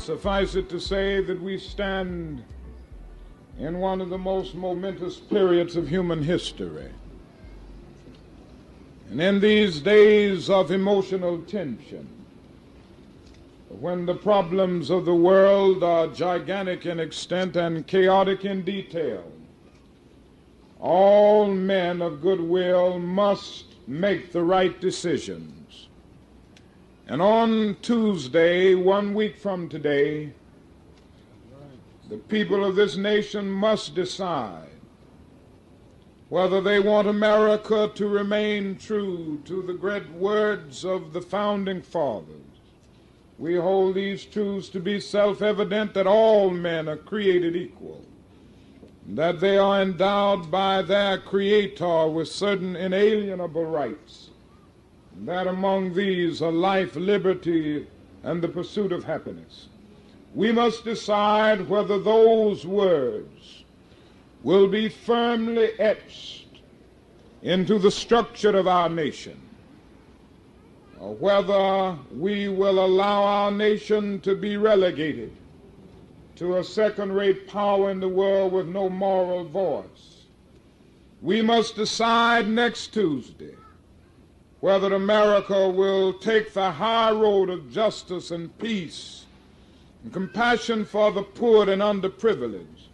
Suffice it to say that we stand in one of the most momentous periods of human history. And in these days of emotional tension, when the problems of the world are gigantic in extent and chaotic in detail, all men of goodwill must make the right decisions. And on Tuesday, 1 week from today, the people of this nation must decide whether they want America to remain true to the great words of the founding fathers. We hold these truths to be self-evident, that all men are created equal, that they are endowed by their Creator with certain inalienable rights, that among these are life, liberty, and the pursuit of happiness. We must decide whether those words will be firmly etched into the structure of our nation, or whether we will allow our nation to be relegated to a second-rate power in the world with no moral voice. We must decide next Tuesday whether America will take the high road of justice and peace and compassion for the poor and underprivileged,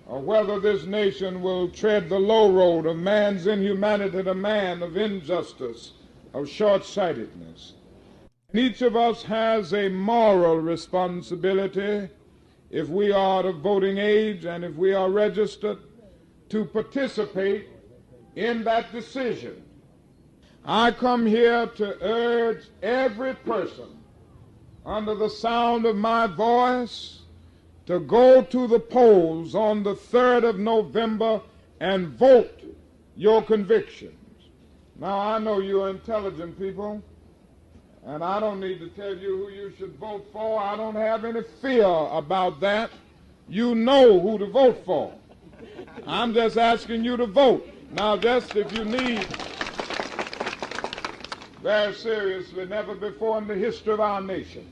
or whether this nation will tread the low road of man's inhumanity to man, of injustice, of short-sightedness. And each of us has a moral responsibility, if we are of voting age and if we are registered, to participate in that decision. I come here to urge every person under the sound of my voice to go to the polls on the 3rd of November and vote your convictions. Now, I know you're intelligent people, and I don't need to tell you who you should vote for. I don't have any fear about that. You know who to vote for. I'm just asking you to vote. Now, just if you need, very seriously, never before in the history of our nation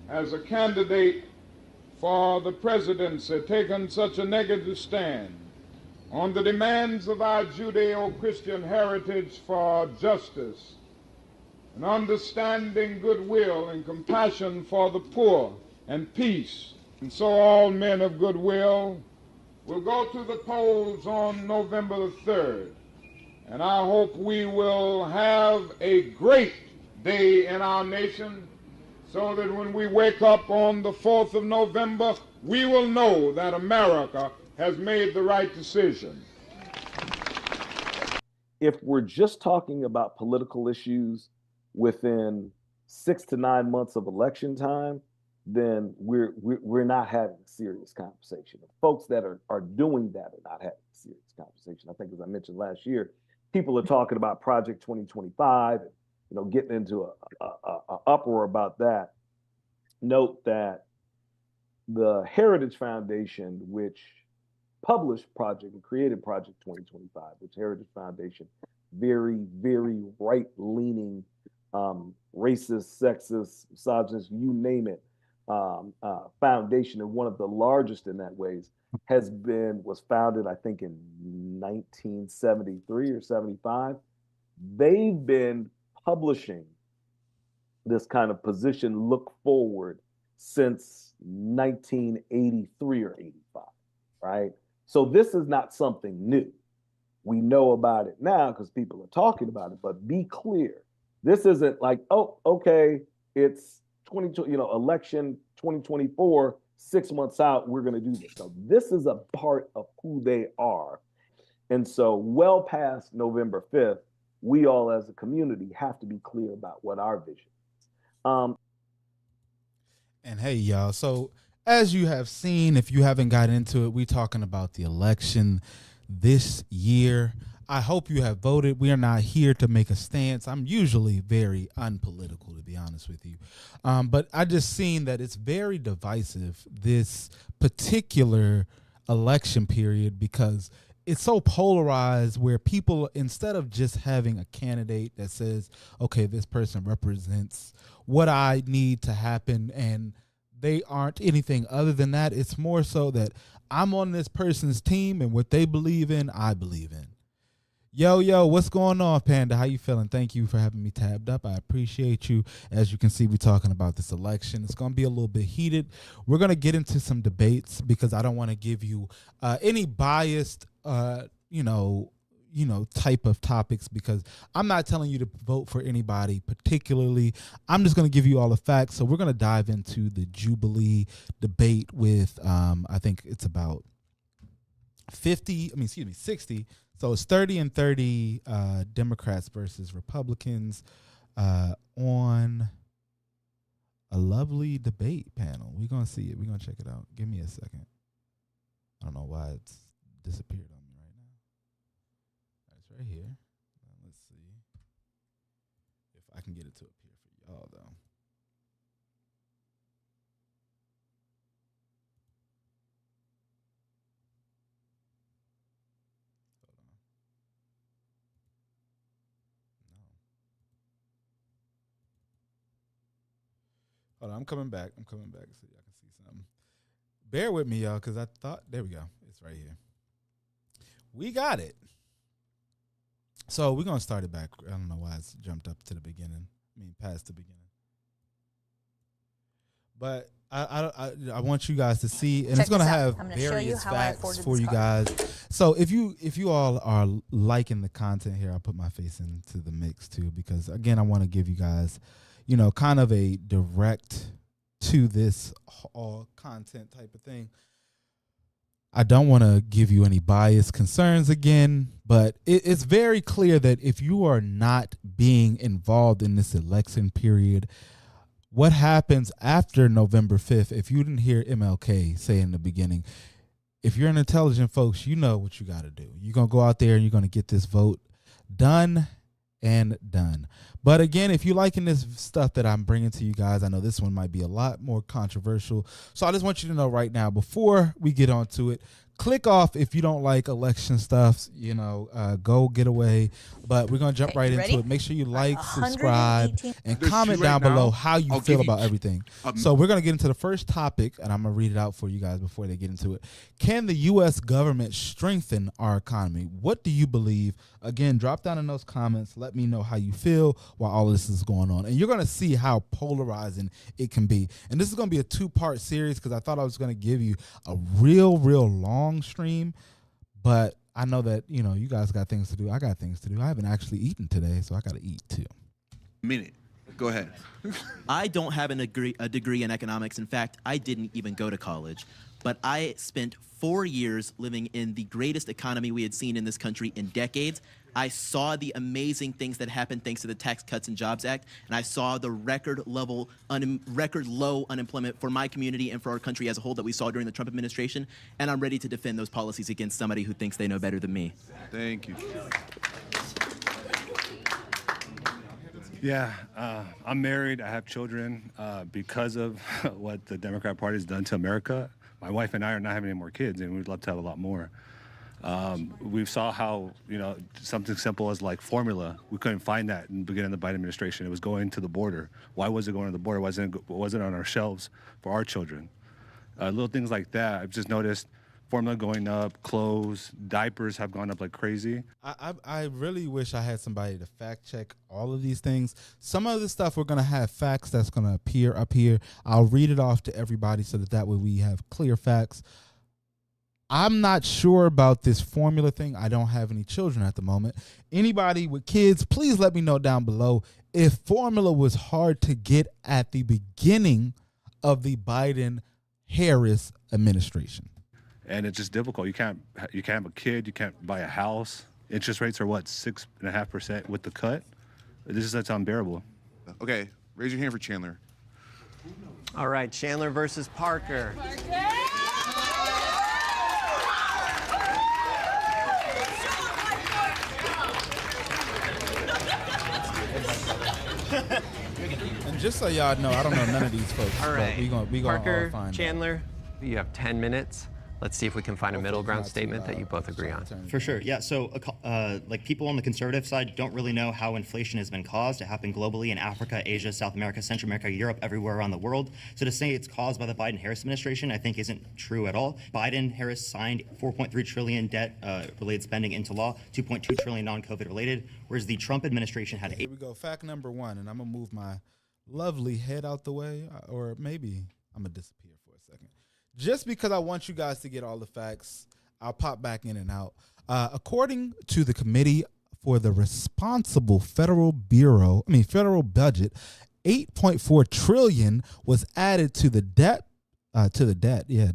has a candidate for the presidency taken such a negative stand on the demands of our Judeo-Christian heritage for justice and understanding, goodwill, and compassion for the poor and peace. And so all men of goodwill will go to the polls on November the 3rd. And I hope we will have a great day in our nation, so that when we wake up on the 4th of November, we will know that America has made the right decision. If we're just talking about political issues within 6 to 9 months of election time, then we're not having a serious conversation. The folks that are doing that are not having a serious conversation. I think, as I mentioned last year, people are talking about Project 2025, getting into a uproar about that. Note that the Heritage Foundation, which published Project and created Project 2025, which Heritage Foundation, very, very right-leaning, racist, sexist, misogynist, you name it, foundation, and one of the largest in that ways, was founded, I think, in 1973 or 75. They've been publishing this kind of position look forward since 1983 or 85, right? So this is not something new. We know about it now because people are talking about it, but be clear. This isn't like, oh, okay, it's election 2024, 6 months out, we're going to do this. So this is a part of who they are. And so well past November 5th, we all as a community have to be clear about what our vision is. And hey, y'all, so as you have seen, if you haven't got into it, we talking about the election this year. I hope you have voted. We are not here to make a stance. I'm usually very unpolitical, to be honest with you. But I just seen that it's very divisive, this particular election period, because it's so polarized, where people, instead of just having a candidate that says, okay, this person represents what I need to happen, and they aren't anything other than that. It's more so that I'm on this person's team, and what they believe in, I believe in. Yo, what's going on, Panda? How you feeling? Thank you for having me tabbed up. I appreciate you. As you can see, we're talking about this election. It's going to be a little bit heated. We're going to get into some debates because I don't want to give you any biased, type of topics, because I'm not telling you to vote for anybody particularly. I'm just going to give you all the facts. So we're going to dive into the Jubilee debate with, I think it's about 60. So it's 30 and 30 Democrats versus Republicans on a lovely debate panel. We're going to see it. We're going to check it out. Give me a second. I don't know why it's disappeared on me right now. It's right here. Let's see if I can get it to appear for y'all, though. Hold on, I'm coming back so y'all can see something. Bear with me, y'all, because I thought, there we go. It's right here. We got it. So we're going to start it back. I don't know why it's jumped up to the beginning. Past the beginning. But I want you guys to see, and it's going to have various facts for you guys. So if you all are liking the content here, I'll put my face into the mix too, because again, I want to give you guys, kind of a direct to this all content type of thing. I don't want to give you any bias concerns again, but it's very clear that if you are not being involved in this election period, what happens after November 5th, if you didn't hear MLK say in the beginning, if you're an intelligent folks, you know what you got to do. You're going to go out there and you're going to get this vote done and done. But again, if you're liking this stuff that I'm bringing to you guys, I know this one might be a lot more controversial. So I just want you to know right now, before we get on to it, click off if you don't like election stuff, go get away. But we're going to jump right into it. Make sure you like, subscribe, and comment down below how you feel about everything. So we're going to get into the first topic, and I'm going to read it out for you guys before they get into it. Can the U.S. government strengthen our economy? What do you believe? Again, drop down in those comments. Let me know how you feel while all this is going on. And you're going to see how polarizing it can be. And this is going to be a two-part series because I thought I was going to give you a real long stream, but I know that you guys got things to do. I got things to do. I haven't actually eaten today, so I got to eat too. Minute. Go ahead. I don't have a degree in economics. In fact, I didn't even go to college, but I spent 4 years living in the greatest economy we had seen in this country in decades. I saw the amazing things that happened thanks to the Tax Cuts and Jobs Act, and I saw the record low unemployment for my community and for our country as a whole that we saw during the Trump administration, and I'm ready to defend those policies against somebody who thinks they know better than me. Thank you. Yeah, I'm married. I have children. Because of what the Democrat Party has done to America, my wife and I are not having any more kids, and we'd love to have a lot more. We saw how, something simple as like formula, we couldn't find that in the beginning of the Biden administration. It was going to the border. Why was it going to the border? Wasn't on our shelves for our children? Little things like that. I've just noticed formula going up, clothes, diapers have gone up like crazy. I really wish I had somebody to fact check all of these things. Some of the stuff we're going to have facts that's going to appear up here. I'll read it off to everybody so that way we have clear facts. I'm not sure about this formula thing. I don't have any children at the moment. Anybody with kids, please let me know down below if formula was hard to get at the beginning of the Biden-Harris administration. And it's just difficult. You can't have a kid. You can't buy a house. Interest rates are 6.5% with the cut. That's unbearable. Okay, raise your hand for Chandler. All right, Chandler versus Parker. And just so y'all know, I don't know none of these folks. All right, We gonna Parker, all find Chandler, you have 10 minutes. Let's see if we can find a middle ground Not too statement that loud. you both agree on. For sure, yeah. So, like people on the conservative side don't really know how inflation has been caused. It happened globally in Africa, Asia, South America, Central America, Europe, everywhere around the world. So to say it's caused by the Biden-Harris administration, I think isn't true at all. Biden-Harris signed 4.3 trillion debt-related spending into law, 2.2 trillion non-COVID related, whereas the Trump administration had Here we go. Fact number 1, and I'm gonna move my lovely head out the way, or maybe I'm gonna disappear for a second. Just because I want you guys to get all the facts, I'll pop back in and out. According to the Committee for the Responsible Federal Budget, 8.4 trillion was added to the debt.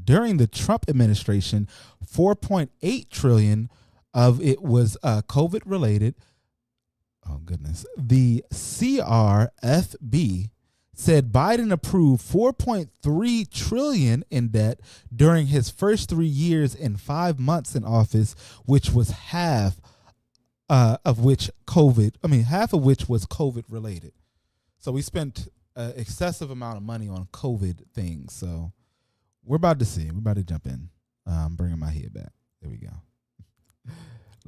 During the Trump administration, 4.8 trillion of it was COVID related. Oh goodness. The CRFB said Biden approved 4.3 trillion in debt during his first 3 years and 5 months in office, which was half of which was COVID related. So we spent an excessive amount of money on COVID things. So we're about to see. We're about to jump in. I'm bringing my head back. There we go.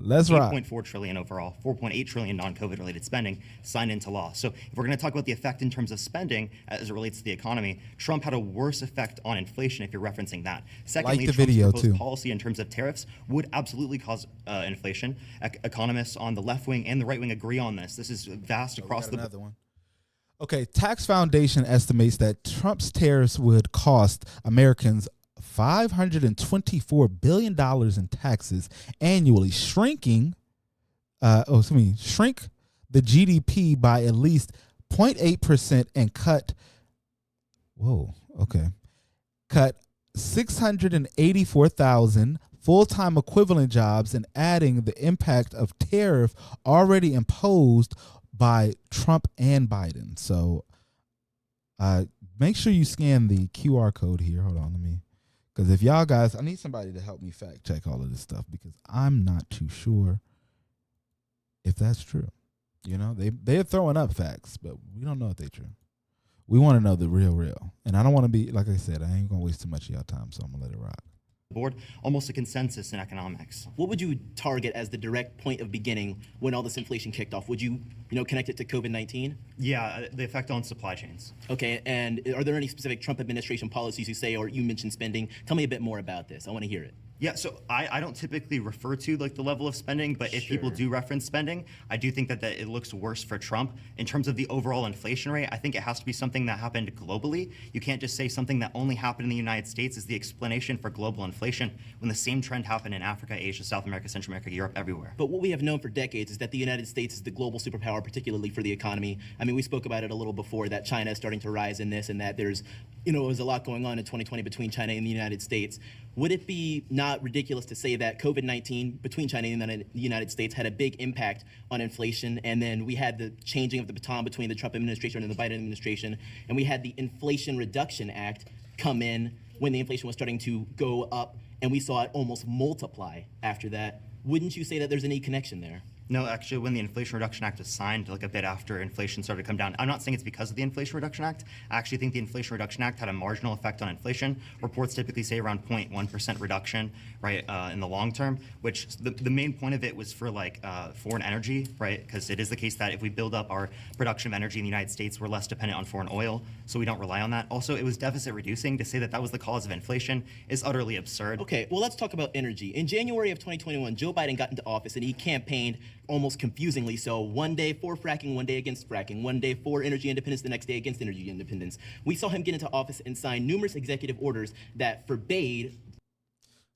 Let's rock. 8.4 trillion overall, 4.8 trillion non-COVID related spending signed into law. So if we're going to talk about the effect in terms of spending as it relates to the economy, Trump had a worse effect on inflation if you're referencing that. Secondly, the Trump's video, proposed too. policy in terms of tariffs would absolutely cause inflation. Economists on the left wing and the right wing agree on this. This is vast across the board. Another one. Okay, Tax Foundation estimates that Trump's tariffs would cost Americans $524 billion in taxes annually, shrink the GDP by at least 0.8% and cut 684,000 full-time equivalent jobs, and adding the impact of tariff already imposed by Trump and Biden. So make sure you scan the QR code here. Hold on, because if y'all guys, I need somebody to help me fact check all of this stuff, because I'm not too sure if that's true. You know, they're throwing up facts, but we don't know if they're true. We want to know the real. And I don't want to be, like I said, I ain't going to waste too much of y'all time, so I'm going to let it rock. Board, almost a consensus in economics. What would you target as the direct point of beginning when all this inflation kicked off? Would you connect it to COVID-19? Yeah, the effect on supply chains. Okay, and are there any specific Trump administration policies you say, or you mentioned spending? Tell me a bit more about this. I want to hear it. Yeah, so I don't typically refer to like the level of spending, but if people do reference spending, I do think that it looks worse for Trump. In terms of the overall inflation rate, I think it has to be something that happened globally. You can't just say something that only happened in the United States is the explanation for global inflation when the same trend happened in Africa, Asia, South America, Central America, Europe, everywhere. But what we have known for decades is that the United States is the global superpower, particularly for the economy. I mean, we spoke about it a little before, that China is starting to rise in this, and that there's, there's a lot going on in 2020 between China and the United States. Would it be not ridiculous to say that COVID-19 between China and the United States had a big impact on inflation, and then we had the changing of the baton between the Trump administration and the Biden administration, and we had the Inflation Reduction Act come in when the inflation was starting to go up, and we saw it almost multiply after that? Wouldn't you say that there's any connection there? No, actually, when the Inflation Reduction Act was signed, like a bit after inflation started to come down, I'm not saying it's because of the Inflation Reduction Act. I actually think the Inflation Reduction Act had a marginal effect on inflation. Reports typically say around 0.1% reduction, right, in the long term, which the main point of it was for like foreign energy, right? Because it is the case that if we build up our production of energy in the United States, we're less dependent on foreign oil, so we don't rely on that. Also, it was deficit reducing. To say that that was the cause of inflation is utterly absurd. Okay, well, let's talk about energy. In January of 2021, Joe Biden got into office and he campaigned almost confusingly so, one day for fracking, one day against fracking, one day for energy independence, the next day against energy independence. We saw him get into office and sign numerous executive orders that forbade.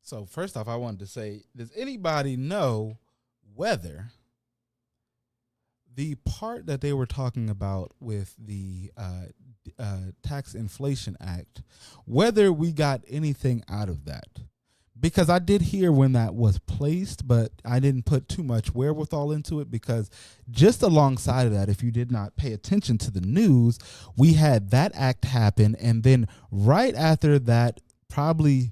So first off, I wanted to say, does anybody know whether the part that they were talking about with the Tax Inflation Act, whether we got anything out of that? Because I did hear when that was placed, but I didn't put too much wherewithal into it, because just alongside of that, if you did not pay attention to the news, we had that act happen. And then right after that, probably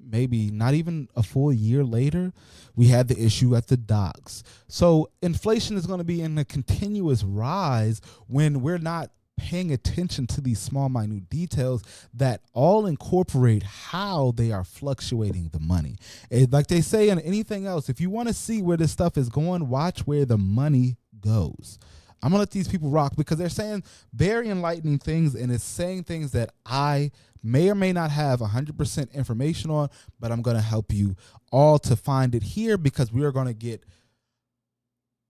maybe not even a full year later, we had the issue at the docks. So inflation is going to be in a continuous rise when we're not paying attention to these small, minute details that all incorporate how they are fluctuating the money. Like they say in anything else, if you want to see where this stuff is going, watch where the money goes. I'm going to let these people rock because they're saying very enlightening things, and it's saying things that I may or may not have 100% information on, but I'm going to help you all to find it here because we are going to get,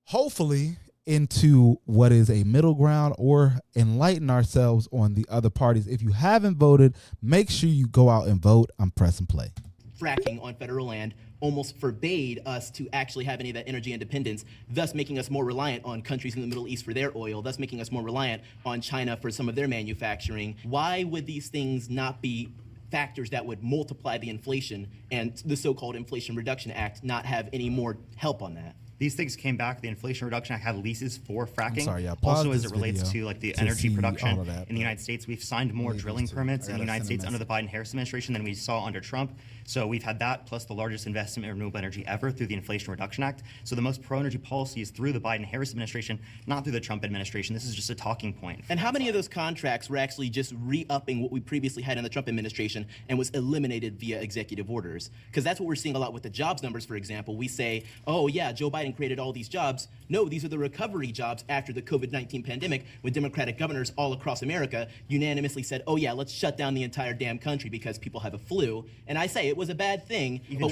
hopefully, into what is a middle ground or enlighten ourselves on the other parties. If you haven't voted, make sure you go out and vote. I'm pressing play. Fracking on federal land almost forbade us to actually have any of that energy independence, thus making us more reliant on countries in the Middle East for their oil, thus making us more reliant on China for some of their manufacturing. Why would these things not be factors that would multiply the inflation and the so-called Inflation Reduction Act not have any more help on that? These things came back. The Inflation Reduction Act had leases for fracking. sorry, yeah, pause also, as this it relates video to like the to energy see production all of that, in the United States, we've signed more drilling permits in the United States under the Biden-Harris administration than we saw under Trump. So we've had that plus the largest investment in renewable energy ever through the Inflation Reduction Act. So the most pro-energy policy is through the Biden-Harris administration, not through the Trump administration. This is just a talking point. And how many of those contracts were actually just re-upping what we previously had in the Trump administration and was eliminated via executive orders? Because that's what we're seeing a lot with the jobs numbers, for example. We say, oh yeah, Joe Biden created all these jobs. No, these are the recovery jobs after the COVID-19 pandemic when Democratic governors all across America unanimously said, oh yeah, let's shut down the entire damn country because people have a flu. And I say it was a bad thing, but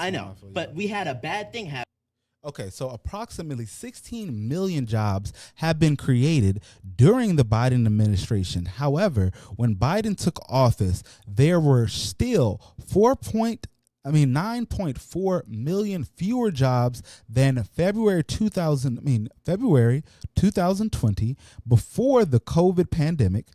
I know, but we had a bad thing happen. Okay, so approximately 16 million jobs have been created during the Biden administration. However, when Biden took office, there were still 9.4 million fewer jobs than February 2020 before the COVID pandemic.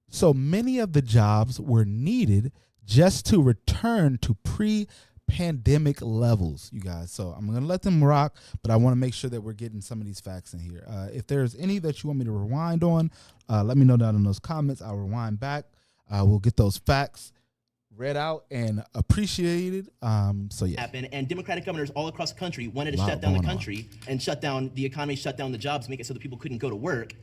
So many of the jobs were needed just to return to pre-pandemic levels, you guys. So I'm going to let them rock, but I want to make sure that we're getting some of these facts in here. If there's any that you want me to rewind on, let me know down in those comments. I'll rewind back. We'll get those facts read out and appreciated. So yeah. And Democratic governors all across the country wanted to shut down the country and shut down the economy, shut down the jobs, make it so that people couldn't go to work.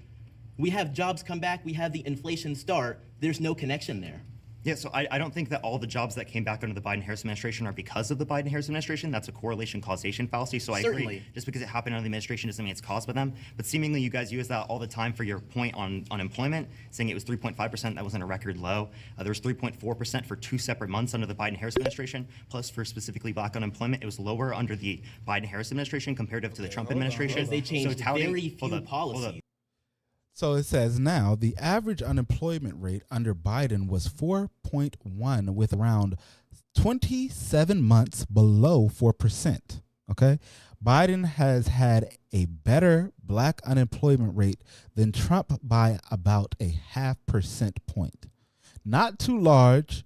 We have jobs come back. We have the inflation start. There's no connection there. Yeah, so I don't think that all the jobs that came back under the Biden-Harris administration are because of the Biden-Harris administration. That's a correlation causation fallacy. So I agree. Just because it happened under the administration doesn't mean it's caused by them. But seemingly you guys use that all the time for your point on unemployment, saying it was 3.5%. That wasn't a record low. There was 3.4% for 2 separate months under the Biden-Harris administration. Plus for specifically black unemployment, it was lower under the Biden-Harris administration comparative to the Trump administration. Because they changed very few policies. So it says now the average unemployment rate under Biden was 4.1 with around 27 months below 4%. Okay. Biden has had a better black unemployment rate than Trump by about a 0.5% point. Not too large.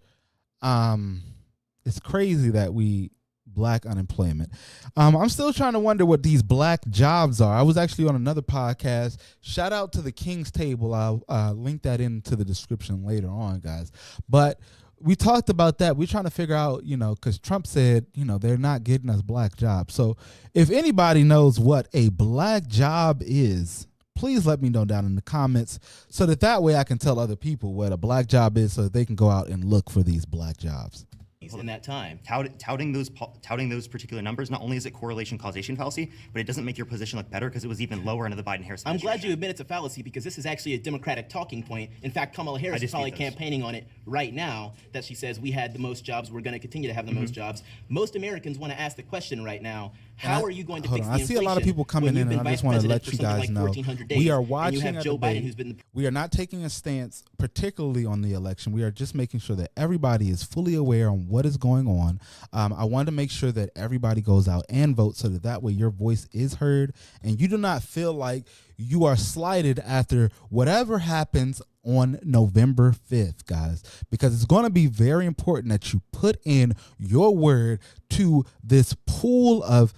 It's crazy that we black unemployment. I'm still trying to wonder what these black jobs are. I was actually on another podcast. Shout out to the King's Table. I'll link that into the description later on, guys. But we talked about that. We're trying to figure out, because Trump said, they're not getting us black jobs. So if anybody knows what a black job is, please let me know down in the comments so that way I can tell other people what a black job is so that they can go out and look for these black jobs. In that time, touting those particular numbers, not only is it correlation causation fallacy, but it doesn't make your position look better because it was even lower under the Biden-Harris administration. I'm glad you admit it's a fallacy because this is actually a Democratic talking point. In fact, Kamala Harris is probably campaigning on it right now that she says we had the most jobs, we're going to continue to have the most jobs. Most Americans want to ask the question right now, how are you going to fix the inflation? I see a lot of people coming in, and I just want to let you guys know we are watching a debate. We are not taking a stance particularly on the election. We are just making sure that everybody is fully aware on what is going on. I wanted to make sure that everybody goes out and votes so that way your voice is heard and you do not feel like you are slighted after whatever happens on November 5th, guys, because it's going to be very important that you put in your word to this pool of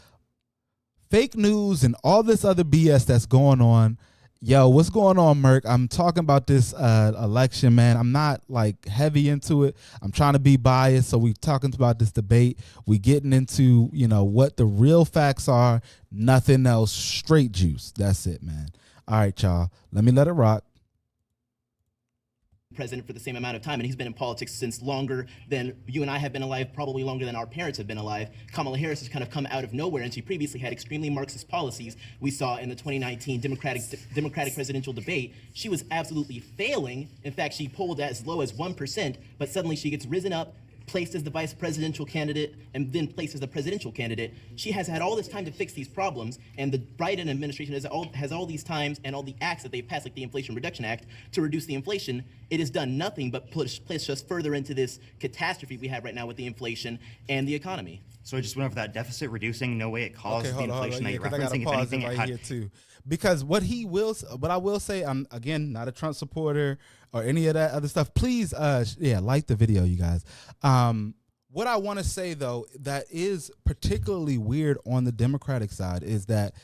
fake news and all this other BS that's going on. Yo, what's going on, Merk? I'm talking about this election, man. I'm not like heavy into it. I'm trying to be biased. So we're talking about this debate. We getting into, what the real facts are. Nothing else. Straight juice. That's it, man. All right, y'all. Let me let it rock. President for the same amount of time, and he's been in politics since longer than you and I have been alive, probably longer than our parents have been alive. Kamala Harris has kind of come out of nowhere, and she previously had extremely Marxist policies. We saw in the 2019 Democratic presidential debate, she was absolutely failing. In fact, she polled as low as 1%, but suddenly she gets risen up, placed as the vice presidential candidate, and then placed as the presidential candidate. She has had all this time to fix these problems, and the Biden administration has all these times and all the acts that they've passed, like the Inflation Reduction Act, to reduce the inflation. It has done nothing but push us further into this catastrophe we have right now with the inflation and the economy. So I just went over that deficit reducing. No way it caused the inflation that you're I gotta referencing. If pause anything, it it right here too, because what I will say, I'm again not a Trump supporter or any of that other stuff. Please, like the video, you guys. What I want to say though, that is particularly weird on the Democratic side, is that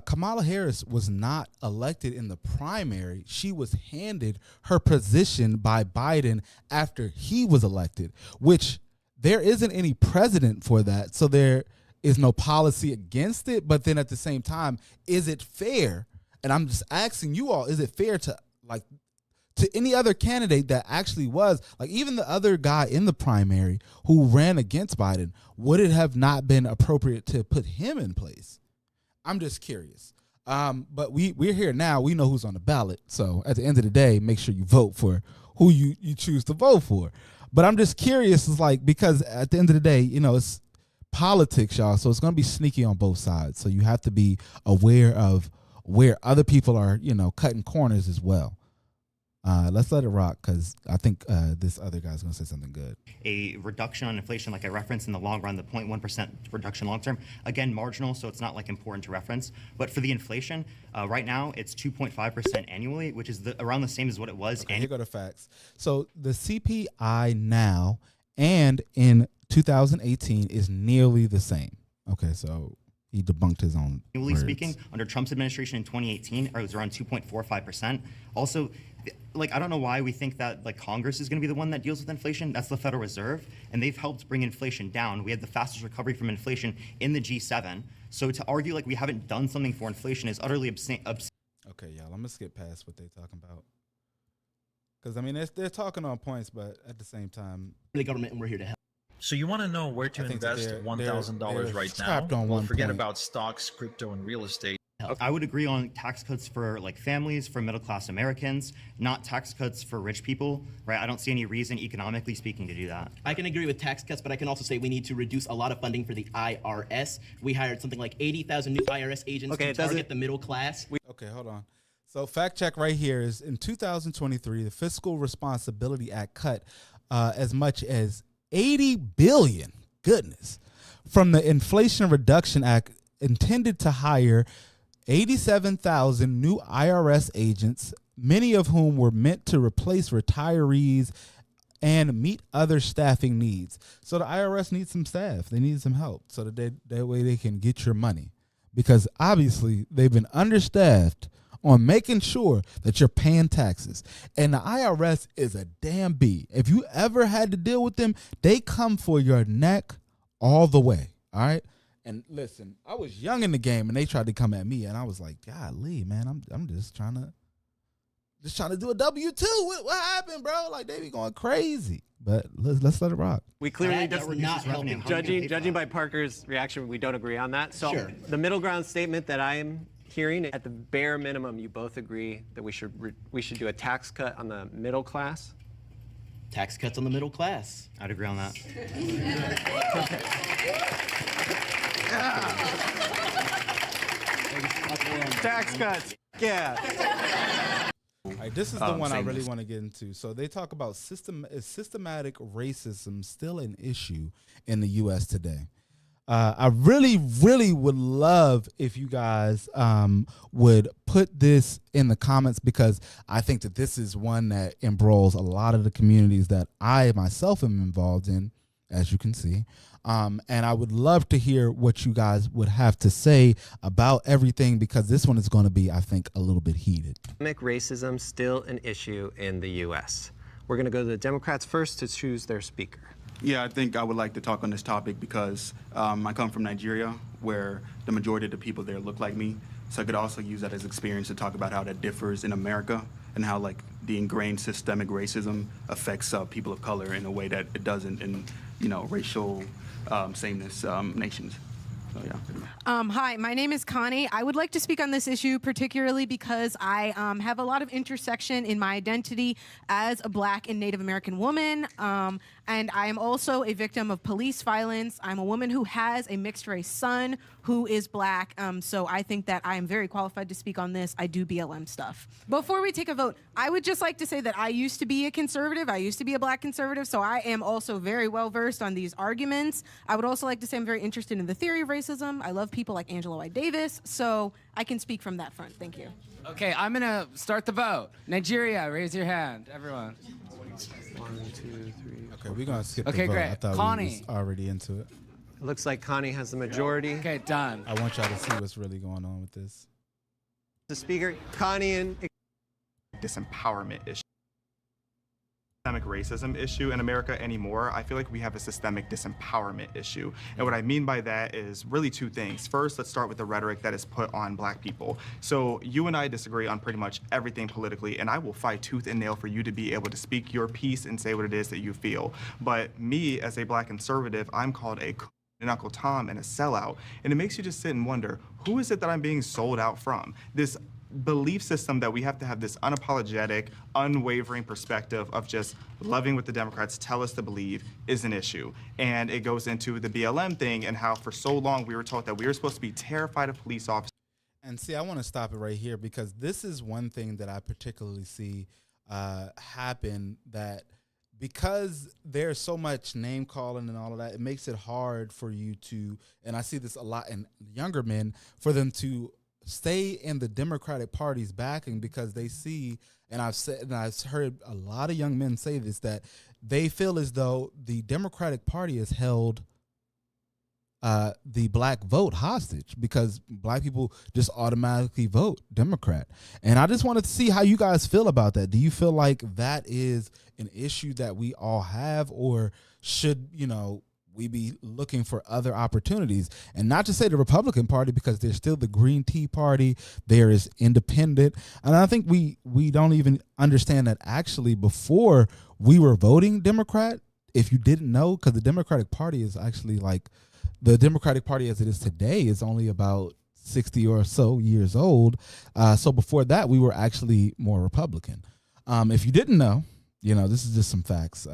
Kamala Harris was not elected in the primary. She was handed her position by Biden after he was elected, which there isn't any precedent for that. So there is no policy against it. But then at the same time, is it fair? And I'm just asking you all, is it fair to any other candidate that actually was, like, even the other guy in the primary who ran against Biden, would it have not been appropriate to put him in place? I'm just curious. But we're here now. We know who's on the ballot. So at the end of the day, make sure you vote for who you choose to vote for. But I'm just curious, is like, because at the end of the day, it's politics, y'all. So it's going to be sneaky on both sides. So you have to be aware of where other people are, cutting corners as well. Let's let it rock, because I think this other guy's going to say something good. A reduction on inflation, like I referenced in the long run, the 0.1% reduction long term, again, marginal, so it's not like important to reference. But for the inflation, right now, it's 2.5% annually, which is around the same as what it was. Okay, here go the facts. So the CPI now and in 2018 is nearly the same. Okay, so he debunked his own Annually words. speaking, under Trump's administration in 2018, it was around 2.45%. Also, I don't know why we think that Congress is going to be the one that deals with inflation. That's the Federal Reserve, and they've helped bring inflation down. We had the fastest recovery from inflation in the G7. So to argue we haven't done something for inflation is utterly obscene. Okay, y'all, I'm gonna skip past what they're talking about, because they're talking on points, but at the same time, The government, and we're here to help. So you want to know where to I think that invest they're $1,000 right now? trapped on Well, one forget point. about stocks, crypto, and real estate. I would agree on tax cuts for families, for middle class Americans, not tax cuts for rich people, right? I don't see any reason economically speaking to do that. I can agree with tax cuts, but I can also say we need to reduce a lot of funding for the IRS. We hired something like 80,000 new IRS agents to target the middle class. Okay, hold on. So fact check right here is in 2023, the Fiscal Responsibility Act cut as much as $80 billion, goodness, from the Inflation Reduction Act, intended to hire 87,000 new IRS agents, many of whom were meant to replace retirees and meet other staffing needs. So the IRS needs some staff. They need some help so that that way they can get your money, because obviously they've been understaffed on making sure that you're paying taxes. And the IRS is a damn bee. If you ever had to deal with them, they come for your neck all the way. All right. And listen, I was young in the game and they tried to come at me, and I was like, golly, man, I'm just trying to do a W-2. What happened, bro? Like, they be going crazy. But let's let it rock. We clearly That we're not helping. judging by Parker's reaction, we don't agree on that. So Sure. the middle ground statement that I am hearing, at the bare minimum, you both agree that we should do a tax cut on the middle class. Tax cuts on the middle class. I'd agree on that. Tax cuts. Yeah. All right, this is the one I really want to get into. So they talk about is systematic racism still an issue in the U.S. today? I really, really would love if you guys would put this in the comments, because I think that this is one that embroils a lot of the communities that I myself am involved in, as you can see. And I would love to hear what you guys would have to say about everything, because this one is going to be, I think, a little bit heated. Make racism still an issue in the U.S. We're going to go to the Democrats first to choose their speaker. Yeah, I think I would like to talk on this topic because I come from Nigeria, where the majority of the people there look like me. So I could also use that as experience to talk about how that differs in America and how like the ingrained systemic racism affects people of color in a way that it doesn't in, racial sameness nations. So, yeah. Hi, my name is Connie. I would like to speak on this issue particularly because I have a lot of intersection in my identity as a Black and Native American woman, and I am also a victim of police violence. I'm a woman who has a mixed race son who is Black, so I think that I am very qualified to speak on this. I do BLM stuff. Before we take a vote, I would just like to say that I used to be a conservative. I used to be a Black conservative, so I am also very well versed on these arguments. I would also like to say I'm very interested in the theory of racism. I love people like Angela White Davis, so I can speak from that front. Thank you. Okay, I'm gonna start the vote. Nigeria, raise your hand, everyone. 1, 2, 3. Okay, we're gonna skip Okay, the vote. great. I thought Connie. we was already into it. It looks like Connie has the majority. Okay, done. I want y'all to see what's really going on with this. The speaker, Connie and disempowerment issue. Systemic racism issue in America anymore. I feel like we have a systemic disempowerment issue. And what I mean by that is really two things. First, let's start with the rhetoric that is put on Black people. So you and I disagree on pretty much everything politically, and I will fight tooth and nail for you to be able to speak your piece and say what it is that you feel. But me, as a Black conservative, I'm called an Uncle Tom and a sellout. And it makes you just sit and wonder, who is it that I'm being sold out from? This belief system that we have to have this unapologetic, unwavering perspective of just loving what the Democrats tell us to believe is an issue. And it goes into the BLM thing and how for so long we were taught that we were supposed to be terrified of police officers. And see, I want to stop it right here because this is one thing that I particularly see happen, that because there's so much name calling and all of that, it makes it hard for you to, and I see this a lot in younger men, for them to stay in the Democratic Party's backing because they see, and I've heard a lot of young men say this, that they feel as though the Democratic Party has held the Black vote hostage because Black people just automatically vote Democrat. And I just wanted to see how you guys feel about that. Do you feel like that is an issue that we all have, or should, we be looking for other opportunities? And not to say the Republican Party, because there's still the Green Tea Party, there is independent. And I think we don't even understand that actually before we were voting Democrat, if you didn't know, because the Democratic Party is actually like, the Democratic Party as it is today is only about 60 or so years old. So before that, we were actually more Republican. If you didn't know, this is just some facts.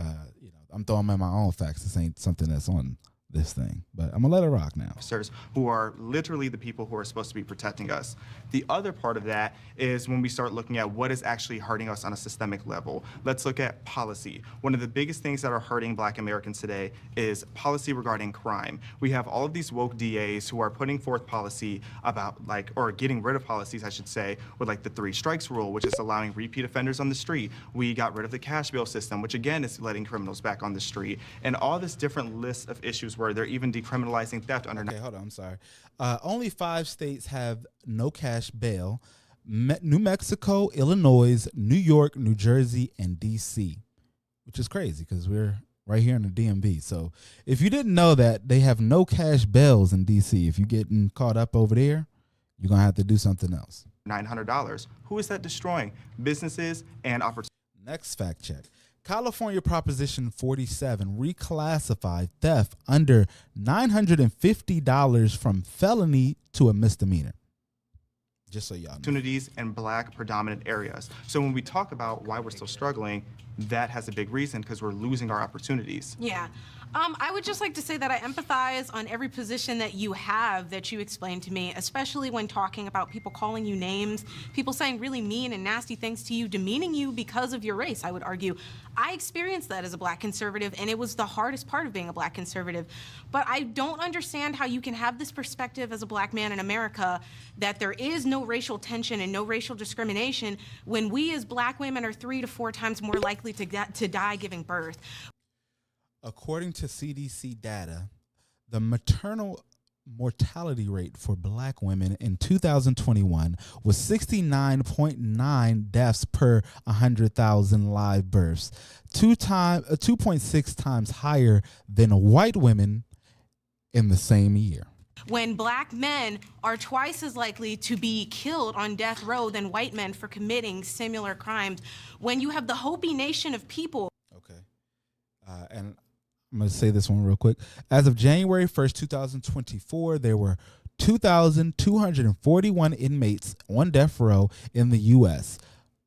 I'm throwing in my own facts. This ain't something that's on this thing, but I'm gonna let it rock now. Officers who are literally the people who are supposed to be protecting us. The other part of that is when we start looking at what is actually hurting us on a systemic level. Let's look at policy. One of the biggest things that are hurting Black Americans today is policy regarding crime. We have all of these woke DAs who are putting forth policy about or getting rid of policies, I should say, with like the 3 strikes rule, which is allowing repeat offenders on the street. We got rid of the cash bail system, which again is letting criminals back on the street, and all this different list of issues where they're even decriminalizing theft under. Okay, hold on. I'm sorry. Only 5 states have no cash bail: New Mexico, Illinois, New York, New Jersey, and D.C., which is crazy because we're right here in the DMV. So if you didn't know that, they have no cash bails in D.C. If you're getting caught up over there, you're going to have to do something else. $900. Who is that destroying? Businesses and opportunities. Next fact check. California Proposition 47 reclassified theft under $950 from felony to a misdemeanor. Just so y'all know. Opportunities in Black predominant areas. So when we talk about why we're still struggling, that has a big reason, because we're losing our opportunities. Yeah. I would just like to say that I empathize on every position that you have that you explained to me, especially when talking about people calling you names, people saying really mean and nasty things to you, demeaning you because of your race, I would argue. I experienced that as a Black conservative, and it was the hardest part of being a Black conservative. But I don't understand how you can have this perspective as a Black man in America that there is no racial tension and no racial discrimination when we as Black women are 3 to 4 times more likely to die giving birth. According to CDC data, the maternal mortality rate for Black women in 2021 was 69.9 deaths per 100,000 live births, 2.6 times higher than white women in the same year. when black men are twice as likely to be killed on death row than white men for committing similar crimes, when you have the Hopi Nation of people. Okay. And I'm going to say this one real quick. As of January 1st, 2024, there were 2,241 inmates on death row in the U.S.,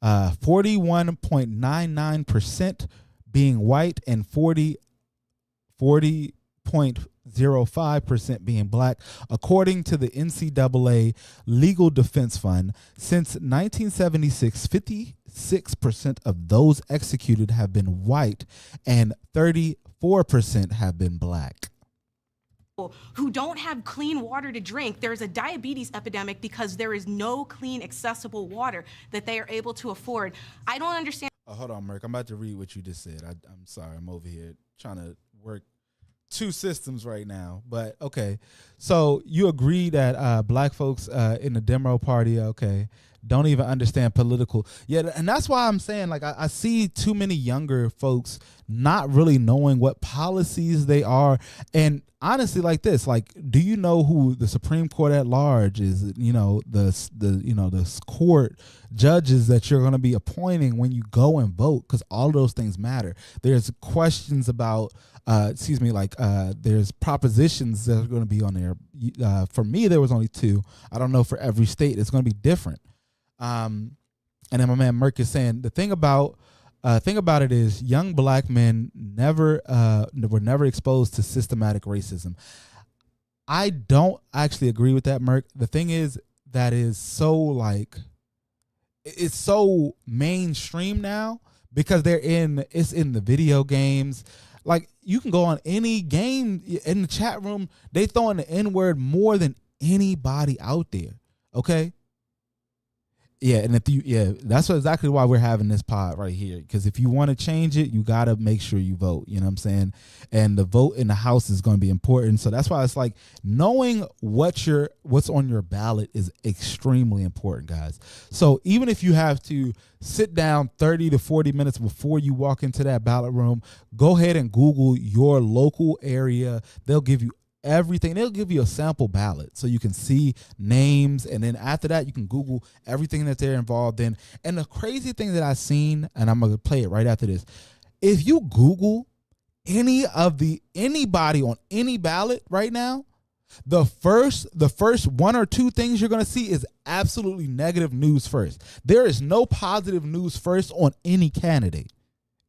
41.99% being white and 40.05% being black, according to the NCAA Legal Defense Fund. Since 1976, 56% of those executed have been white and 34% have been black. Who don't have clean water to drink. There's a diabetes epidemic because there is no clean, accessible water that they are able to afford. I don't understand. Hold on, Merk. I'm about to read what you just said. I'm sorry. I'm over here trying to work two systems right now. But okay. So you agree that black folks in the Demo party, okay, don't even understand political. Yeah, and that's why I'm saying, like, I see too many younger folks not really knowing what policies they are. And honestly, like this, like, do you know who the Supreme Court at large is? You know, the court judges that you're going to be appointing when you go and vote, because all of those things matter. There's questions about there's propositions that are going to be on there. For me, there was only 2. I don't know for every state. It's going to be different. And then my man Merk is saying the thing about it is young black men were never exposed to systematic racism. I don't actually agree with that, Merk. The thing is that is so it's so mainstream now because it's in the video games. Like, you can go on any game in the chat room, they throwing the N-word more than anybody out there. Okay. Yeah, and that's exactly why we're having this pod right here. Because if you want to change it, you got to make sure you vote. You know what I'm saying? And the vote in the House is going to be important. So that's why it's like knowing what's on your ballot is extremely important, guys. So even if you have to sit down 30 to 40 minutes before you walk into that ballot room, go ahead and Google your local area. They'll give you everything. They'll give you a sample ballot so you can see names, and then after that you can Google everything that they're involved in. And the crazy thing that I've seen, and I'm gonna play it right after this, if you Google anybody on any ballot right now, the first 1 or 2 things you're gonna see is absolutely negative news first. There is no positive news first on any candidate.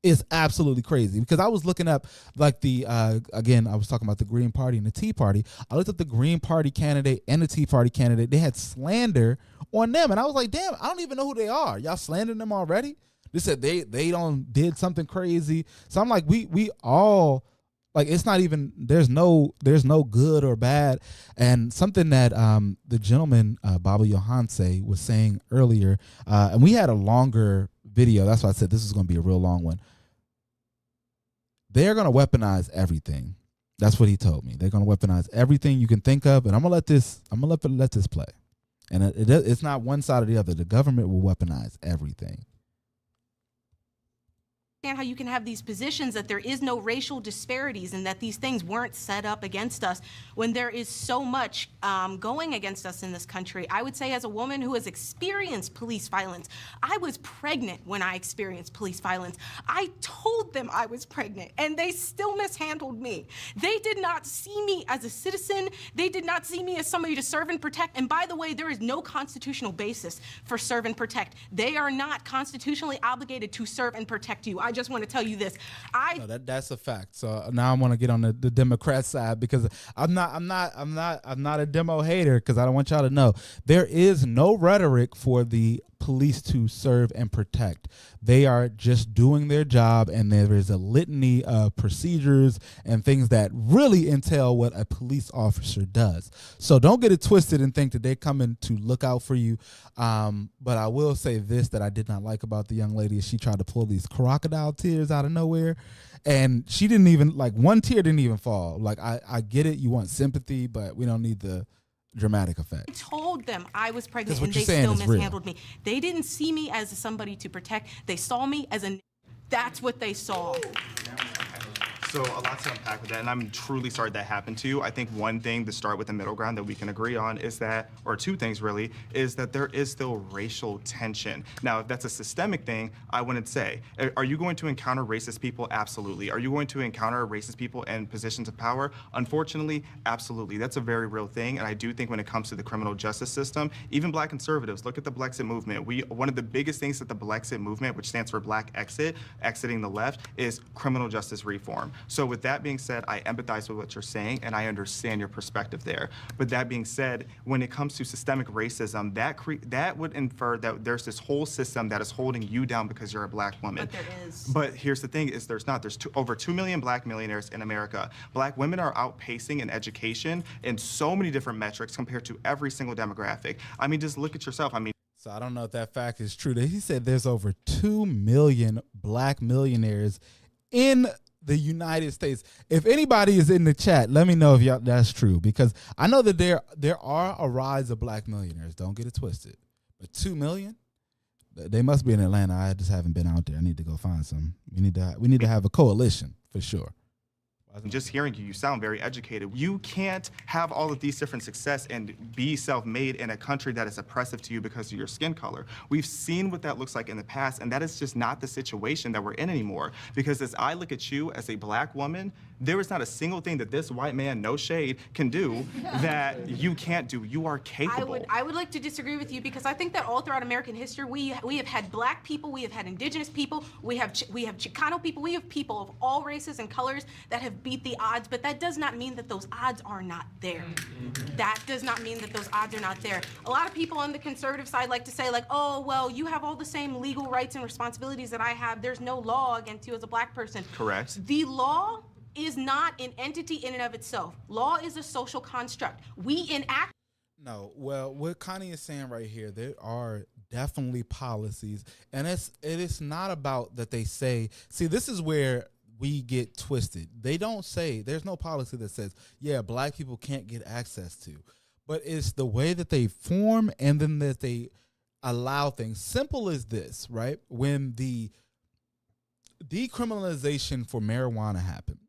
It's absolutely crazy, because I was looking up like again, I was talking about the Green Party and the Tea Party. I looked up the Green Party candidate and the Tea Party candidate. They had slander on them, and I was like, damn, I don't even know who they are. Y'all slandering them already? They said they did something crazy. So I'm like, we all, like, it's not even, there's no good or bad. And something that the gentleman Baba Johanse was saying earlier, and we had a longer video. That's why I said this is going to be a real long one. They're going to weaponize everything. That's what he told me. They're going to weaponize everything you can think of, and I'm going to let this play. And it's not one side or the other. The government will weaponize everything. How you can have these positions that there is no racial disparities and that these things weren't set up against us when there is so much going against us in this country. I would say, as a woman who has experienced police violence, I was pregnant when I experienced police violence. I told them I was pregnant and they still mishandled me. They did not see me as a citizen. They did not see me as somebody to serve and protect. And by the way, there is no constitutional basis for serve and protect. They are not constitutionally obligated to serve and protect you. I just want to tell you this. That's a fact. So now I want to get on the Democrat side, because I'm not a demo hater, because I don't want y'all to know there is no rhetoric for the police to serve and protect. They are just doing their job, and there is a litany of procedures and things that really entail what a police officer does. So don't get it twisted and think that they're coming to look out for you. But I will say this that I did not like about the young lady is she tried to pull these crocodile tears out of nowhere, and she didn't even, like, one tear didn't even fall. Like, I get it, you want sympathy, but we don't need the dramatic effect. I told them I was pregnant what and they you're saying still is real. mishandled me. They didn't see me as somebody to protect. They saw me as that's what they saw. So a lot to unpack with that, and I'm truly sorry that happened to you. I think one thing to start with the middle ground that we can agree on is that, or two things really, is that there is still racial tension. Now, if that's a systemic thing, I wouldn't say. Are you going to encounter racist people? Absolutely. Are you going to encounter racist people in positions of power? Unfortunately, absolutely. That's a very real thing, and I do think when it comes to the criminal justice system, even Black conservatives, look at the Blexit movement. One of the biggest things that the Blexit movement, which stands for Black Exit, exiting the left, is criminal justice reform. So with that being said, I empathize with what you're saying, and I understand your perspective there. But that being said, when it comes to systemic racism, that would infer that there's this whole system that is holding you down because you're a Black woman. But there is. But here's the thing, is there's not. There's over 2 million Black millionaires in America. Black women are outpacing in education in so many different metrics compared to every single demographic. I mean, just look at yourself. I mean, So I don't know if that fact is true. He said there's over 2 million Black millionaires in the United States. If anybody is in the chat, let me know if that's true, because I know that there are a rise of Black millionaires. Don't get it twisted. But 2 million? They must be in Atlanta. I just haven't been out there. I need to go find some. We need to have a coalition for sure. Just hearing you sound very educated. You can't have all of these different success and be self-made in a country that is oppressive to you because of your skin color. We've seen what that looks like in the past, and that is just not the situation that we're in anymore. Because as I look at you as a Black woman, there is not a single thing that this white man, no shade, can do that you can't do. You are capable. I would like to disagree with you, because I think that all throughout American history, we have had Black people, we have had indigenous people, we have Chicano people, we have people of all races and colors that have beat the odds, but that does not mean that those odds are not there. That does not mean that those odds are not there. A lot of people on the conservative side like to say, like, oh, well, you have all the same legal rights and responsibilities that I have. There's no law against you as a Black person. Correct. The law is not an entity in and of itself. Law is a social construct. We enact. No, well, what Connie is saying right here, there are definitely policies, and it is not about that they say. See, this is where we get twisted. They don't say, there's no policy that says, yeah, Black people can't get access to, but it's the way that they form and then that they allow things. Simple as this, right? When the decriminalization for marijuana happened,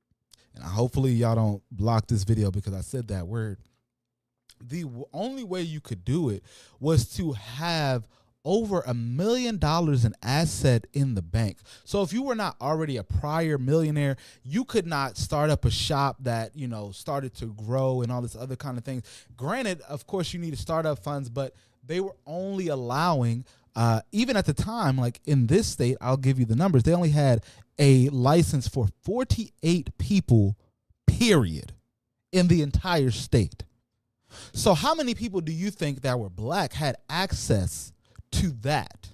and hopefully y'all don't block this video because I said that word, the only way you could do it was to have over $1 million in asset in the bank. So if you were not already a prior millionaire, you could not start up a shop that, started to grow and all this other kind of things. Granted, of course, you need startup funds, but they were only allowing, even at the time, like in this state, I'll give you the numbers, they only had a license for 48 people, period, in the entire state. So how many people do you think that were Black had access to that?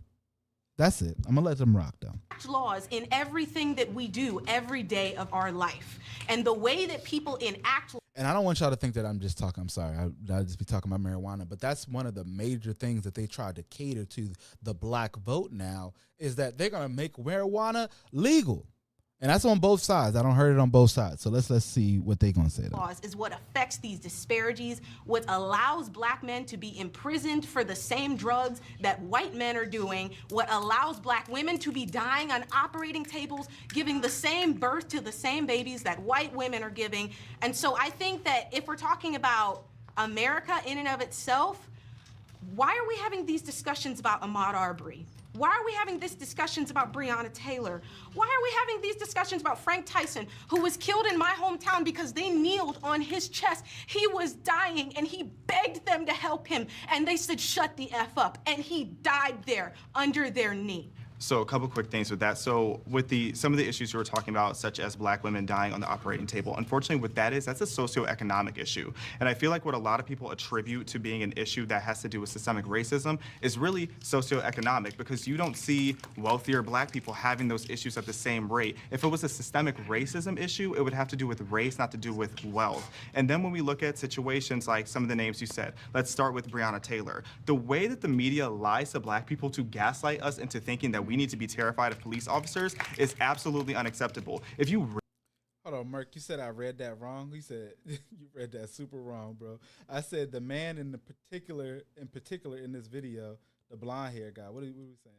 That's it. I'm gonna let them rock though. Laws in everything that we do every day of our life, and the way that people enact. And I don't want y'all to think that I'm just talking. I'm sorry, I just be talking about marijuana, but that's one of the major things that they tried to cater to the Black vote now, is that they're gonna make marijuana legal. And that's on both sides. I don't heard it on both sides. So let's see what they're going to say. Laws is what affects these disparities, what allows Black men to be imprisoned for the same drugs that white men are doing, what allows Black women to be dying on operating tables, giving the same birth to the same babies that white women are giving. And so I think that if we're talking about America in and of itself, why are we having these discussions about Ahmaud Arbery? Why are we having these discussions about Breonna Taylor? Why are we having these discussions about Frank Tyson, who was killed in my hometown because they kneeled on his chest? He was dying and he begged them to help him, and they said, shut the F up, and he died there under their knee. So a couple quick things with that. So with some of the issues you were talking about, such as Black women dying on the operating table, unfortunately what that is, that's a socioeconomic issue. And I feel like what a lot of people attribute to being an issue that has to do with systemic racism is really socioeconomic, because you don't see wealthier Black people having those issues at the same rate. If it was a systemic racism issue, it would have to do with race, not to do with wealth. And then when we look at situations like some of the names you said, let's start with Breonna Taylor. The way that the media lies to Black people to gaslight us into thinking that we need to be terrified of police officers is absolutely unacceptable. If you Hold on, Merk, you said I read that wrong. You said you read that super wrong, bro. I said the man in particular in this video, the blonde hair guy. What are we saying?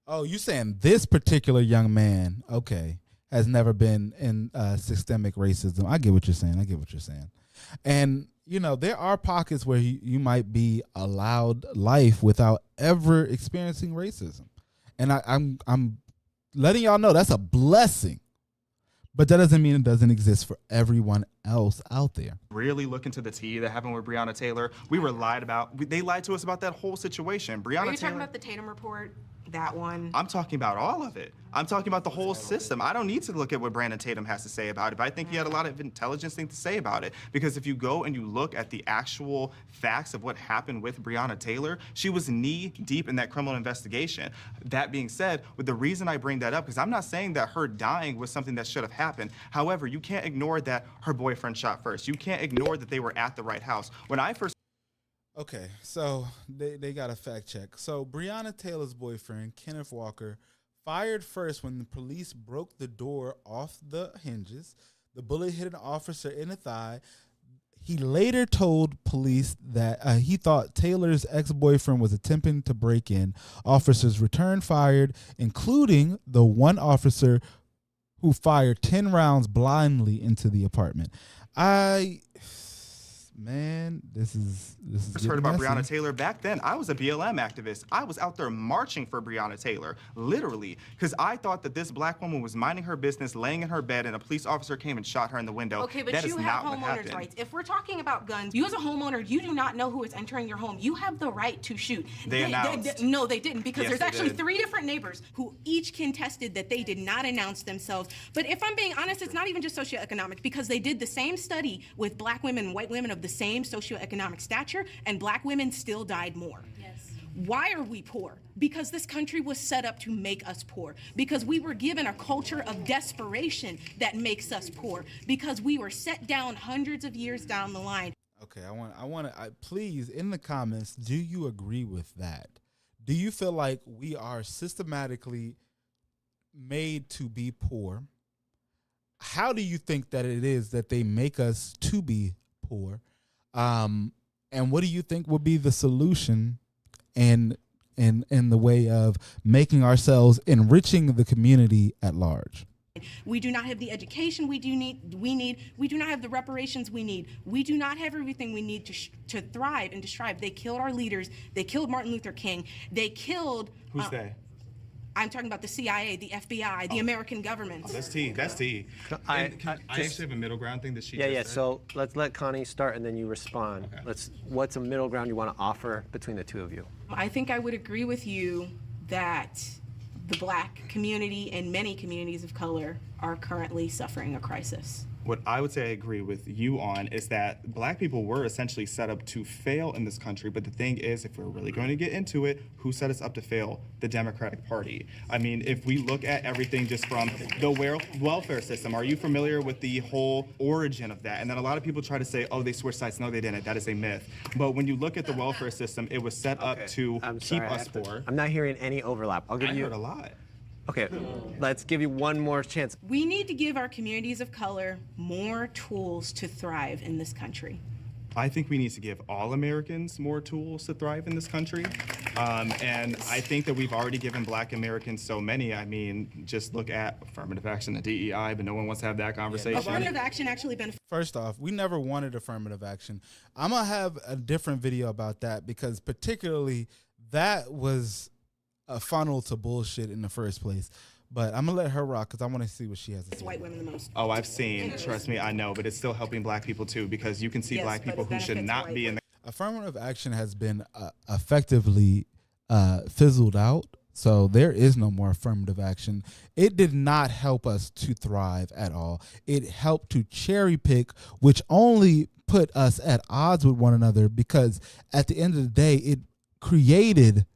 Oh, you saying this particular young man, okay, has never been in systemic racism. I get what you're saying. And, you know, there are pockets where you might be allowed life without ever experiencing racism. And I'm letting y'all know that's a blessing. But that doesn't mean it doesn't exist for everyone else out there. Really look into the tea that happened with Breonna Taylor. We were lied about. They lied to us about that whole situation. Breonna Are you Taylor. talking about the Tatum report? That one? I'm talking about all of it. I'm talking about the whole system. I don't need to look at what Brandon Tatum has to say about it, but I think he had a lot of intelligence things to say about it. Because if you go and you look at the actual facts of what happened with Breonna Taylor, she was knee deep in that criminal investigation. That being said, with the reason I bring that up, because I'm not saying that her dying was something that should have happened. However, you can't ignore that her boyfriend shot first. You can't ignore that they were at the right house. When I first Okay, so they got a fact check. So Breonna Taylor's boyfriend, Kenneth Walker, fired first when the police broke the door off the hinges. The bullet hit an officer in the thigh. He later told police that he thought Taylor's ex-boyfriend was attempting to break in. Officers returned fire, including the one officer who fired 10 rounds blindly into the apartment. This is first heard about messy. Breonna Taylor, back then I was a BLM activist. I was out there marching for Breonna Taylor, literally, because I thought that this black woman was minding her business, laying in her bed, and a police officer came and shot her in the window. Okay, but that you is have not what homeowners' happened. rights. If we're talking about guns, you as a homeowner, you do not know who is entering your home. You have the right to shoot. They announced. No, they didn't, because Yes, there's they actually did. 3 different neighbors who each contested that they did not announce themselves. But if I'm being honest, it's not even just socioeconomic, because they did the same study with black women and white women of the same socioeconomic stature, and black women still died more. Yes. Why are we poor? Because this country was set up to make us poor. Because we were given a culture of desperation that makes us poor. Because we were set down hundreds of years down the line. Okay, I want to please in the comments, do you agree with that? Do you feel like we are systematically made to be poor? How do you think that it is that they make us to be poor? And what do you think would be the solution in the way of making ourselves enriching the community at large? We do not have the education we need. We do not have the reparations we need. We do not have everything we need to thrive and to strive. They killed our leaders. They killed Martin Luther King. They killed. Who's they? I'm talking about the CIA, the FBI, the American government. That's tea. That's tea. I actually have a middle ground thing that she just said. So let's let Connie start and then you respond. Okay. What's a middle ground you want to offer between the two of you? I think I would agree with you that the black community and many communities of color are currently suffering a crisis. What I would say I agree with you on is that black people were essentially set up to fail in this country. But the thing is, if we're really going to get into it, who set us up to fail? The Democratic Party. I mean, if we look at everything just from the welfare system, are you familiar with the whole origin of that? And then a lot of people try to say, oh, they switched sides. No, they didn't. That is a myth. But when you look at the welfare system, it was set up to keep us poor. I'm not hearing any overlap. I'll give I you heard a lot. Okay, let's give you one more chance. We need to give our communities of color more tools to thrive in this country. I think we need to give all Americans more tools to thrive in this country. And I think that we've already given black Americans so many. I mean, just look at affirmative action and DEI, but no one wants to have that conversation. Affirmative action actually benefits. First off, we never wanted affirmative action. I'm going to have a different video about that because particularly that was a funnel to bullshit in the first place. But I'm going to let her rock because I want to see what she has to say. White women the most. Oh, I've seen. Trust me, I know. But it's still helping black people, too, because you can see black people who should not be in the... Affirmative action has been effectively fizzled out. So there is no more affirmative action. It did not help us to thrive at all. It helped to cherry pick, which only put us at odds with one another because at the end of the day, it created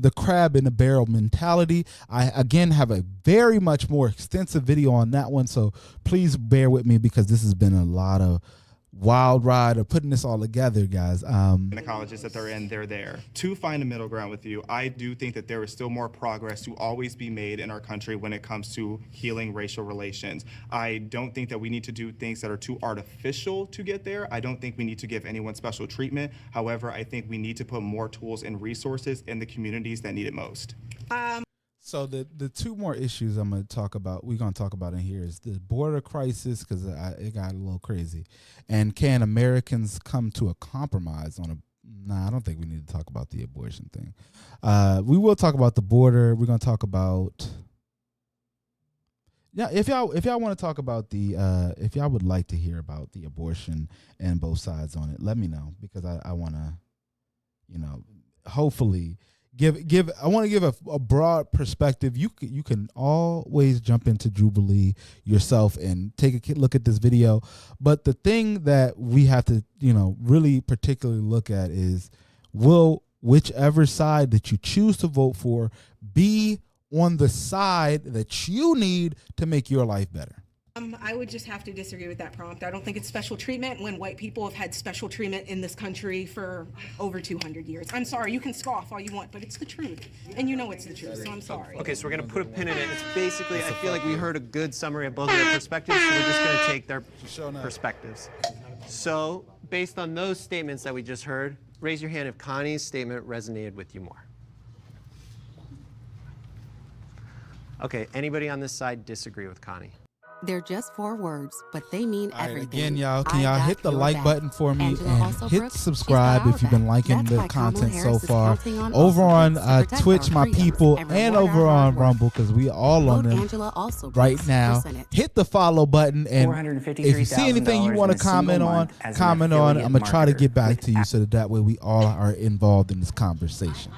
the crab in the barrel mentality. I, again, have a very much more extensive video on that one, so please bear with me because this has been a lot of wild ride of putting this all together, guys. the colleges that they're in, they're there. To find a middle ground with you, I do think that there is still more progress to always be made in our country when it comes to healing racial relations. I don't think that we need to do things that are too artificial to get there. I don't think we need to give anyone special treatment. However, I think we need to put more tools and resources in the communities that need it most. So the two more issues I'm going to talk about, we're going to talk about in here is the border crisis, because it got a little crazy. And can Americans come to a compromise on a, nah, I don't think we need to talk about the abortion thing. We will talk about the border. We're going to talk about, yeah, if y'all want to talk about the, if y'all would like to hear about the abortion and both sides on it, let me know, because I want to, you know, hopefully I want to give a broad perspective. You can always jump into Jubilee yourself and take a look at this video. But the thing that we have to, you know, really particularly look at is, will whichever side that you choose to vote for be on the side that you need to make your life better? I would just have to disagree with that prompt. I don't think it's special treatment when white people have had special treatment in this country for over 200 years. I'm sorry, you can scoff all you want, but it's the truth. And you know it's the truth, so I'm sorry. Okay, so we're going to put a pin in it. It's basically, I feel like we heard a good summary of both of their perspectives, so we're just going to take their perspectives. So, based on those statements that we just heard, raise your hand if Connie's statement resonated with you more. Okay, anybody on this side disagree with Connie? They're just 4 words, but they mean everything. Again, y'all, can y'all hit the like button for me and hit subscribe if you've been liking the content so far. Over on Twitch, my people, and over on Rumble, because we all on them right now. Hit the follow button, and if you see anything you want to comment on. I'm going to try to get back to you so that way we all are involved in this conversation.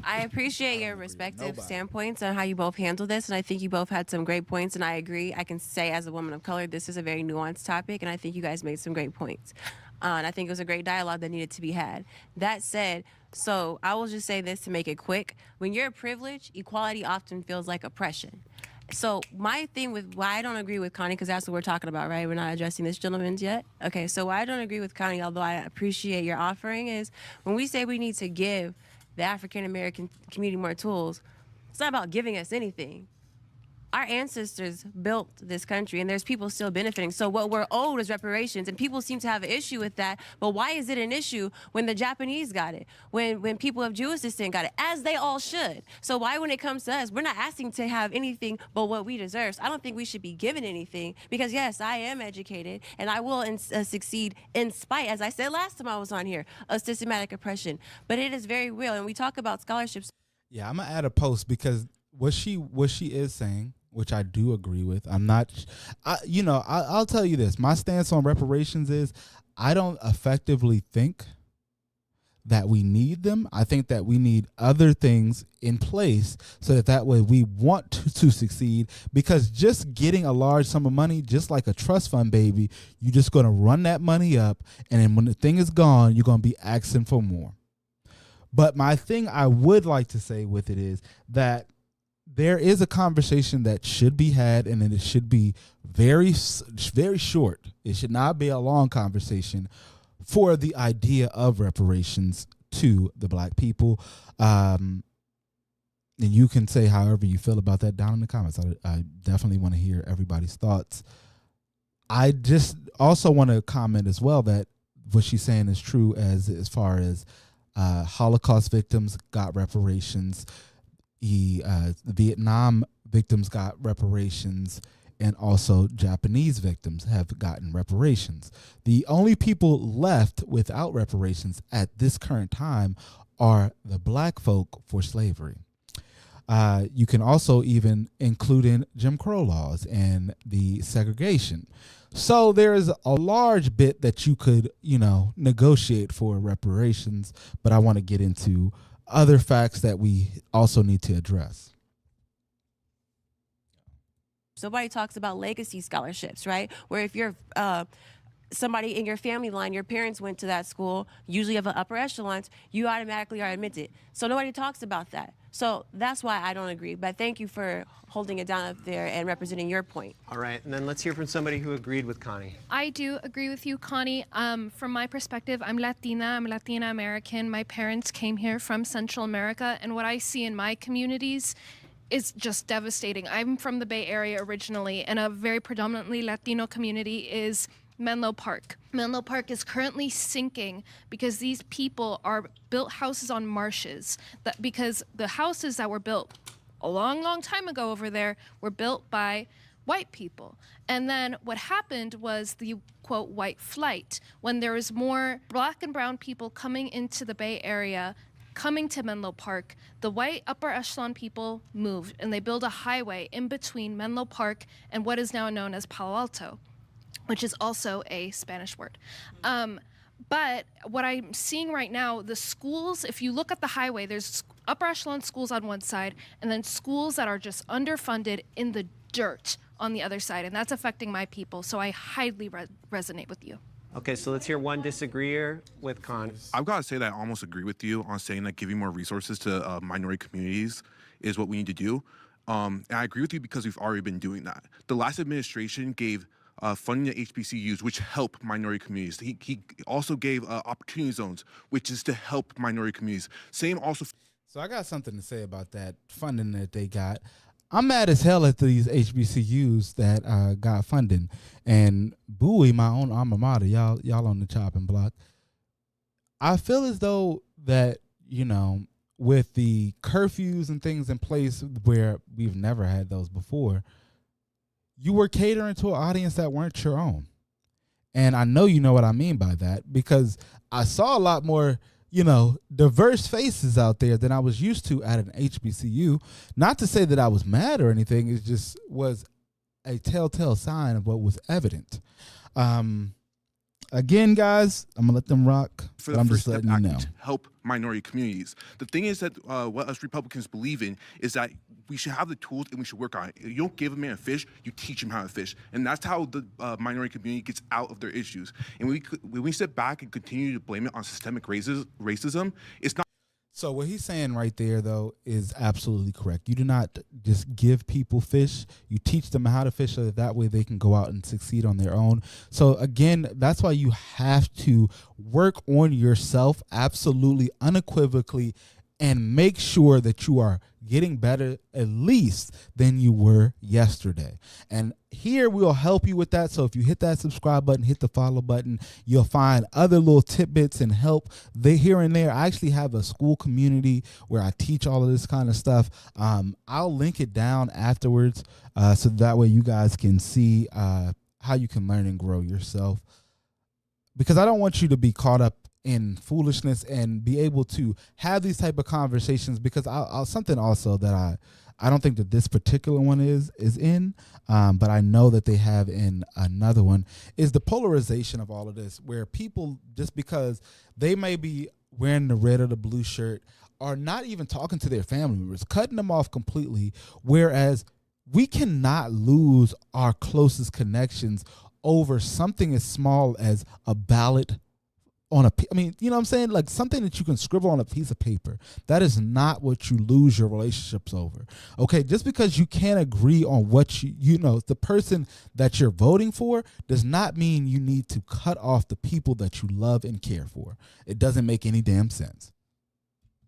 I appreciate your respective standpoints on how you both handle this, and I think you both had some great points, and I agree. I can say as a woman of color, this is a very nuanced topic, and I think you guys made some great points. And I think it was a great dialogue that needed to be had. That said, so I will just say this to make it quick. When you're privileged, equality often feels like oppression. So my thing with why I don't agree with Connie, because that's what we're talking about, right? We're not addressing this gentleman's yet. Okay, so why I don't agree with Connie, although I appreciate your offering, is when we say we need to give the African American community more tools, it's not about giving us anything. Our ancestors built this country, and there's people still benefiting. So what we're owed is reparations, and people seem to have an issue with that. But why is it an issue when the Japanese got it, when people of Jewish descent got it, as they all should? So why, when it comes to us, we're not asking to have anything but what we deserve? So I don't think we should be given anything, because yes, I am educated, and I will succeed in spite, as I said last time I was on here, of systematic oppression. But it is very real, and we talk about scholarships. Yeah, I'm gonna add a post, because what she is saying, which I do agree with. I'm not, I'll tell you this. My stance on reparations is I don't effectively think that we need them. I think that we need other things in place so that way we want to succeed, because just getting a large sum of money, just like a trust fund, baby, you're just going to run that money up, and then when the thing is gone, you're going to be asking for more. But my thing I would like to say with it is that there is a conversation that should be had, and it should be very, very short. It should not be a long conversation for the idea of reparations to the black people. And you can say however you feel about that down in the comments. I definitely want to hear everybody's thoughts. I just also want to comment as well that what she's saying is true as far as Holocaust victims got reparations. The Vietnam victims got reparations, and also Japanese victims have gotten reparations. The only people left without reparations at this current time are the black folk for slavery. You can also even include in Jim Crow laws and the segregation. So there's a large bit that you could, negotiate for reparations, but I want to get into other facts that we also need to address. Somebody talks about legacy scholarships, right? Where if you're somebody in your family line, your parents went to that school, usually of an upper echelons, you automatically are admitted. So nobody talks about that. So that's why I don't agree. But thank you for holding it down up there and representing your point. All right, and then let's hear from somebody who agreed with Connie. I do agree with you, Connie. From my perspective, I'm Latina, I'm Latina American. My parents came here from Central America, and what I see in my communities is just devastating. I'm from the Bay Area originally, and a very predominantly Latino community is Menlo Park. Menlo Park is currently sinking because these people are built houses on marshes. Because the houses that were built a long, long time ago over there were built by white people. And then what happened was the, quote, white flight, when there was more black and brown people coming into the Bay Area, coming to Menlo Park, the white upper echelon people moved, and they built a highway in between Menlo Park and what is now known as Palo Alto, which is also a Spanish word. But what I'm seeing right now, the schools, if you look at the highway, there's upper echelon schools on one side, and then schools that are just underfunded in the dirt on the other side, and that's affecting my people. So I highly resonate with you. Okay, so let's hear one disagreeer with Con. I've got to say that I almost agree with you on saying that giving more resources to minority communities is what we need to do. And I agree with you because we've already been doing that. The last administration gave funding to HBCUs, which help minority communities. He also gave opportunity zones, which is to help minority communities. Same also. So I got something to say about that funding that they got. I'm mad as hell at these HBCUs that got funding. And Bowie, my own alma mater, y'all on the chopping block. I feel as though that, you know, with the curfews and things in place where we've never had those before, you were catering to an audience that weren't your own. And I know you know what I mean by that, because I saw a lot more, you know, diverse faces out there than I was used to at an HBCU. Not to say that I was mad or anything. It just was a telltale sign of what was evident. Again, guys, I'm gonna let them rock. For the I'm First just Step letting you Act know. to help minority communities. The thing is that what us Republicans believe in is that we should have the tools and we should work on it. You don't give a man a fish, you teach him how to fish. And that's how the minority community gets out of their issues. And when we sit back and continue to blame it on systemic racism, it's not. So what he's saying right there, though, is absolutely correct. You do not just give people fish. You teach them how to fish so that way they can go out and succeed on their own. So, again, that's why you have to work on yourself absolutely unequivocally and make sure that you are getting better at least than you were yesterday. And here we'll help you with that. So if you hit that subscribe button, hit the follow button, you'll find other little tidbits and help here and there. I actually have a school community where I teach all of this kind of stuff. I'll link it down afterwards so that way you guys can see how you can learn and grow yourself. Because I don't want you to be caught up in foolishness and be able to have these type of conversations, because I'll something also that I don't think that this particular one is in, but I know that they have in another one, is the polarization of all of this, where people, just because they may be wearing the red or the blue shirt, are not even talking to their family members, cutting them off completely, whereas we cannot lose our closest connections over something as small as a ballot on I mean, you know what I'm saying? Like something that you can scribble on a piece of paper. That is not what you lose your relationships over. Okay, just because you can't agree on what you know, the person that you're voting for does not mean you need to cut off the people that you love and care for. It doesn't make any damn sense.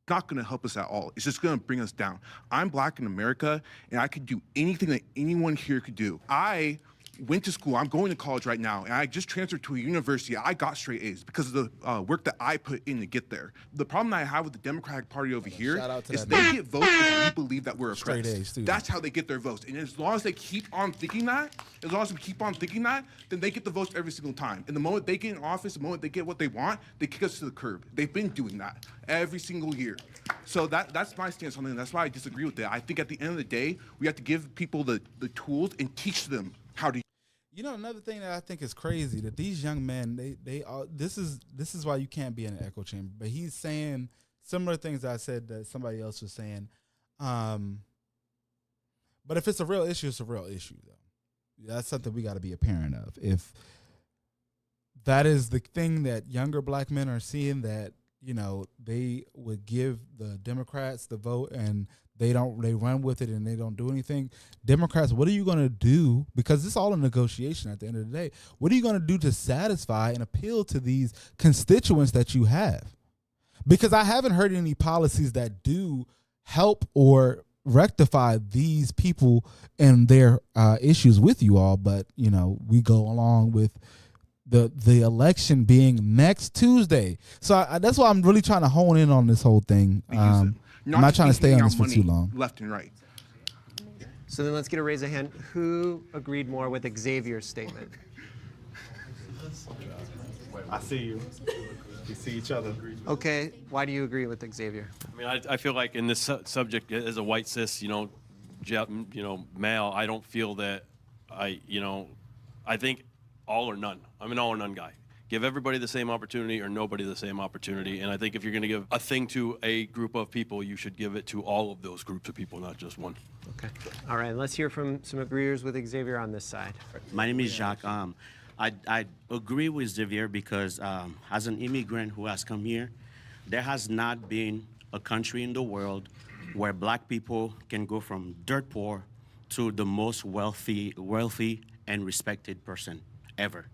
Not going to help us at all. It's just going to bring us down. I'm black in America, and I could do anything that anyone here could do. I went to school. I'm going to college right now, and I just transferred to a university. I got straight A's because of the work that I put in to get there. The problem that I have with the Democratic Party over here is they get votes because we believe that we're Straight oppressed. A's, student. That's how they get their votes. And as long as they keep on thinking that, then they get the votes every single time. And the moment they get in office, the moment they get what they want, they kick us to the curb. They've been doing that every single year. So that's my stance on it, and that's why I disagree with it. I think at the end of the day, we have to give people the tools and teach them how to. You know, another thing that I think is crazy, that these young men, they are, this is why you can't be in an echo chamber. But he's saying similar things that I said that somebody else was saying. But if it's a real issue, it's a real issue, though. That's something we got to be a parent of. If that is the thing that younger black men are seeing, that, you know, they would give the Democrats the vote and they run with it and they don't do anything. Democrats, what are you going to do? Because it's all a negotiation at the end of the day. What are you going to do to satisfy and appeal to these constituents that you have? Because I haven't heard any policies that do help or rectify these people and their issues with you all. But, you know, we go along with the election being next Tuesday. So that's why I'm really trying to hone in on this whole thing. I'm not trying to stay on this for too long. Left and right. So then let's get a raise of hand. Who agreed more with Xavier's statement? I see you. We see each other. Okay, why do you agree with Xavier? I mean, I feel like in this subject, as a white cis, male, I don't feel that I think all or none. I'm an all or none guy. Give everybody the same opportunity or nobody the same opportunity. And I think if you're going to give a thing to a group of people, you should give it to all of those groups of people, not just one. Okay. All right, let's hear from some agreeers with Xavier on this side. My name is Jacques. I agree with Xavier because as an immigrant who has come here, there has not been a country in the world where black people can go from dirt poor to the most wealthy and respected person ever.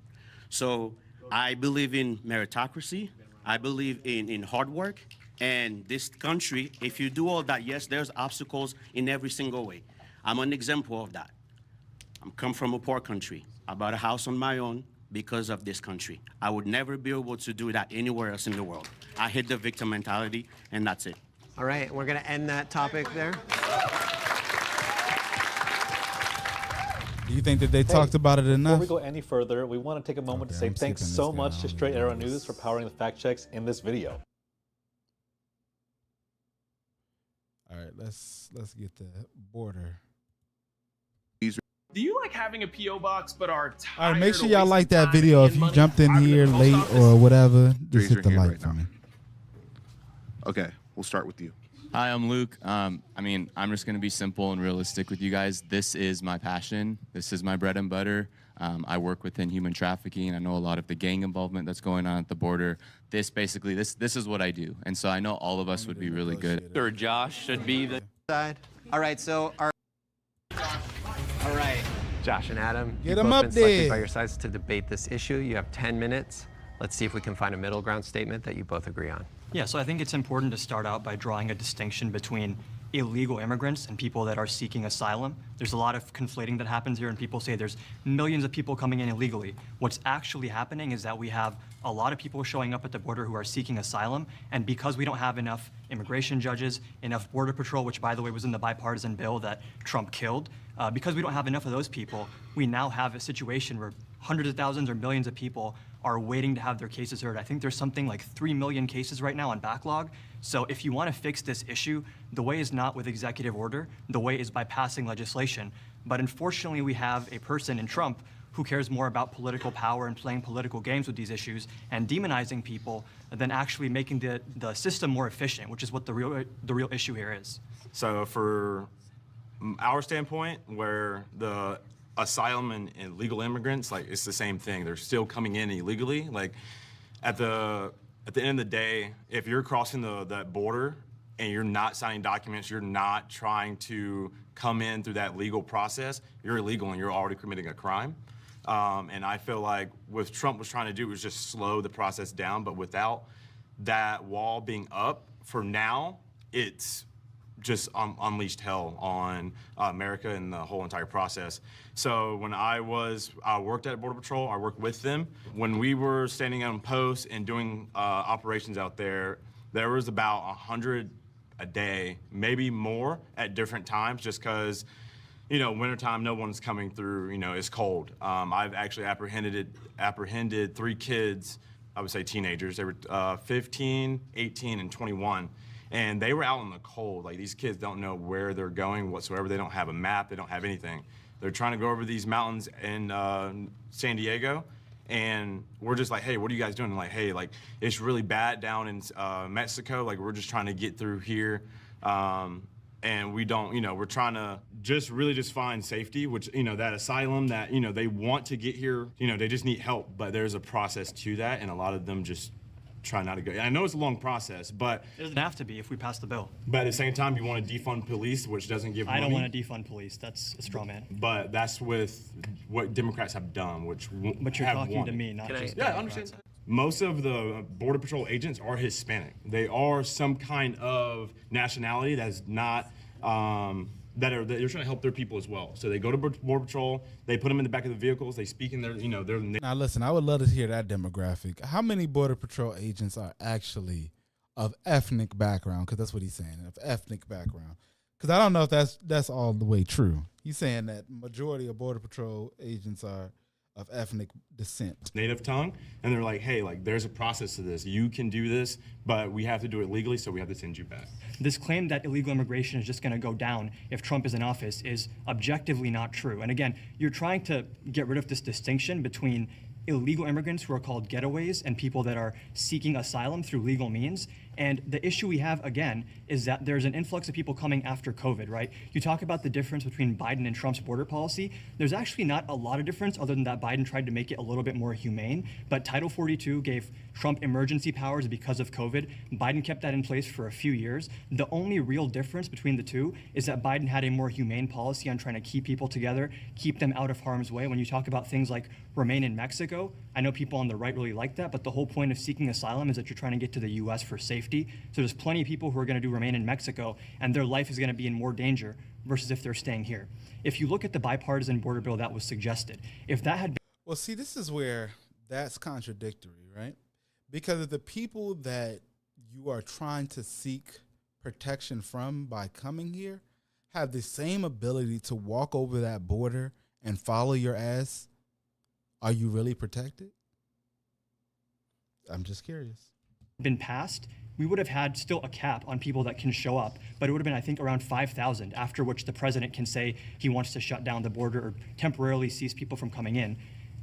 So I believe in meritocracy. I believe in hard work. And this country, if you do all that, yes, there's obstacles in every single way. I'm an example of that. I come from a poor country. I bought a house on my own because of this country. I would never be able to do that anywhere else in the world. I hate the victim mentality, and that's it. All right, we're going to end that topic there. Do you think that they talked about it enough? Before we go any further, we want to take a moment to say thanks so much to Straight Arrow News for powering the fact checks in this video. All right, let's get the border. Do you like having a P.O. box but are tired? All right, make sure y'all like that video. If you jumped in here late or whatever, just hit the like for me. Okay, we'll start with you. Hi, I'm Luke. I'm just going to be simple and realistic with you guys. This is my passion. This is my bread and butter. I work within human trafficking. I know a lot of the gang involvement that's going on at the border. This is what I do. And so I know all of us would be really good. Or Josh should be the side. All right, so all right, Josh and Adam, Get you've 'em both up been selected there. by your sides to debate this issue. You have 10 minutes. Let's see if we can find a middle ground statement that you both agree on. Yeah, so I think it's important to start out by drawing a distinction between illegal immigrants and people that are seeking asylum. There's a lot of conflating that happens here, and people say there's millions of people coming in illegally. What's actually happening is that we have a lot of people showing up at the border who are seeking asylum, and because we don't have enough immigration judges, enough border patrol, which by the way was in the bipartisan bill that Trump killed, because we don't have enough of those people, we now have a situation where hundreds of thousands or millions of people are waiting to have their cases heard. I think there's something like 3 million cases right now on backlog. So if you want to fix this issue, the way is not with executive order, the way is by passing legislation. But unfortunately, we have a person in Trump who cares more about political power and playing political games with these issues and demonizing people than actually making the system more efficient, which is what the real issue here is. So for our standpoint, where the asylum and legal immigrants, like it's the same thing. They're still coming in illegally. Like at the end of the day, if you're crossing that border and you're not signing documents, you're not trying to come in through that legal process, you're illegal and you're already committing a crime. And I feel like what Trump was trying to do was just slow the process down, but without that wall being up, for now, it's just unleashed hell on America and the whole entire process. So when I worked at Border Patrol, I worked with them. When we were standing on posts and doing operations out there, there was about 100 a day, maybe more at different times, just because, wintertime, no one's coming through, it's cold. I've actually apprehended 3 kids, I would say teenagers. They were 15, 18, and 21. And they were out in the cold. Like, these kids don't know where they're going whatsoever. They don't have a map. They don't have anything. They're trying to go over these mountains in San Diego. And we're just like, hey, what are you guys doing? And like, hey, like, it's really bad down in Mexico. Like, we're just trying to get through here. And we don't, we're trying to just find safety, which, that asylum that, they want to get here, they just need help. But there's a process to that. And a lot of them just try not to go. I know it's a long process, but it doesn't have to be if we pass the bill. But at the same time, you want to defund police, which doesn't give money. I don't want to defund police. That's a straw man. But that's with what Democrats have done, which But you're have talking wanted. to me, not just Yeah, I understand. Most of the Border Patrol agents are Hispanic. They are some kind of nationality that's not they're trying to help their people as well. So they go to Border Patrol, they put them in the back of the vehicles, they speak in their, their. Now listen, I would love to hear that demographic. How many Border Patrol agents are actually of ethnic background? Because that's what he's saying, of ethnic background. Because I don't know if that's all the way true. He's saying that majority of Border Patrol agents are of ethnic descent. Native tongue, and they're like, hey, like there's a process to this. You can do this, but we have to do it legally, so we have to send you back. This claim that illegal immigration is just going to go down if Trump is in office is objectively not true. And again, you're trying to get rid of this distinction between illegal immigrants who are called getaways and people that are seeking asylum through legal means. And the issue we have, again, is that there's an influx of people coming after COVID, right? You talk about the difference between Biden and Trump's border policy. There's actually not a lot of difference other than that Biden tried to make it a little bit more humane. But Title 42 gave Trump emergency powers because of COVID. Biden kept that in place for a few years. The only real difference between the two is that Biden had a more humane policy on trying to keep people together, keep them out of harm's way. When you talk about things like remain in Mexico, I know people on the right really like that, but the whole point of seeking asylum is that you're trying to get to the U.S. for safety. So there's plenty of people who are going to do remain in Mexico, and their life is going to be in more danger versus if they're staying here. If you look at the bipartisan border bill that was suggested, if that had been... Well, see, this is where that's contradictory, right? Because of the people that you are trying to seek protection from by coming here have the same ability to walk over that border and follow your ass, are you really protected? I'm just curious. Been passed, we would have had still a cap on people that can show up, but it would have been, I think, around 5,000, after which the president can say he wants to shut down the border or temporarily cease people from coming in.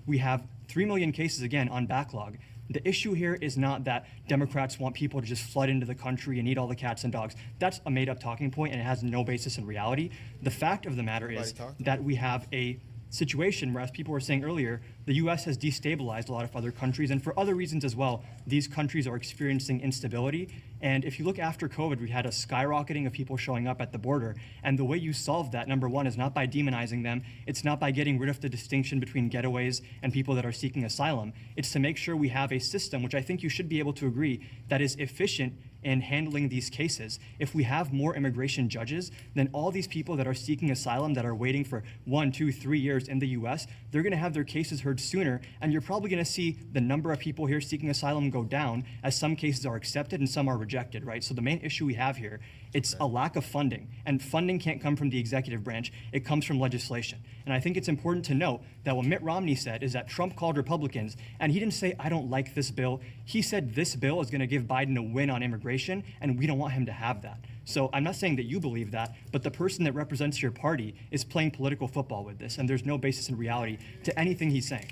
We have 3 million cases, again, on backlog. The issue here is not that Democrats want people to just flood into the country and eat all the cats and dogs. That's a made-up talking point, and it has no basis in reality. The fact of the matter is that we have a situation where, as people were saying earlier, the U.S. has destabilized a lot of other countries, and for other reasons as well, these countries are experiencing instability. And if you look after COVID, we had a skyrocketing of people showing up at the border. And the way you solve that, number one, is not by demonizing them. It's not by getting rid of the distinction between getaways and people that are seeking asylum. It's to make sure we have a system, which I think you should be able to agree, that is efficient in handling these cases. If we have more immigration judges, then all these people that are seeking asylum that are waiting for 1, 2, 3 years in the US, they're gonna have their cases heard sooner, and you're probably gonna see the number of people here seeking asylum go down as some cases are accepted and some are rejected, right? So the main issue we have here, it's a lack of funding, and funding can't come from the executive branch, it comes from legislation. And I think it's important to note that what Mitt Romney said is that Trump called Republicans, and he didn't say, I don't like this bill. He said this bill is gonna give Biden a win on immigration, and we don't want him to have that. So I'm not saying that you believe that, but the person that represents your party is playing political football with this, and there's no basis in reality to anything he's saying.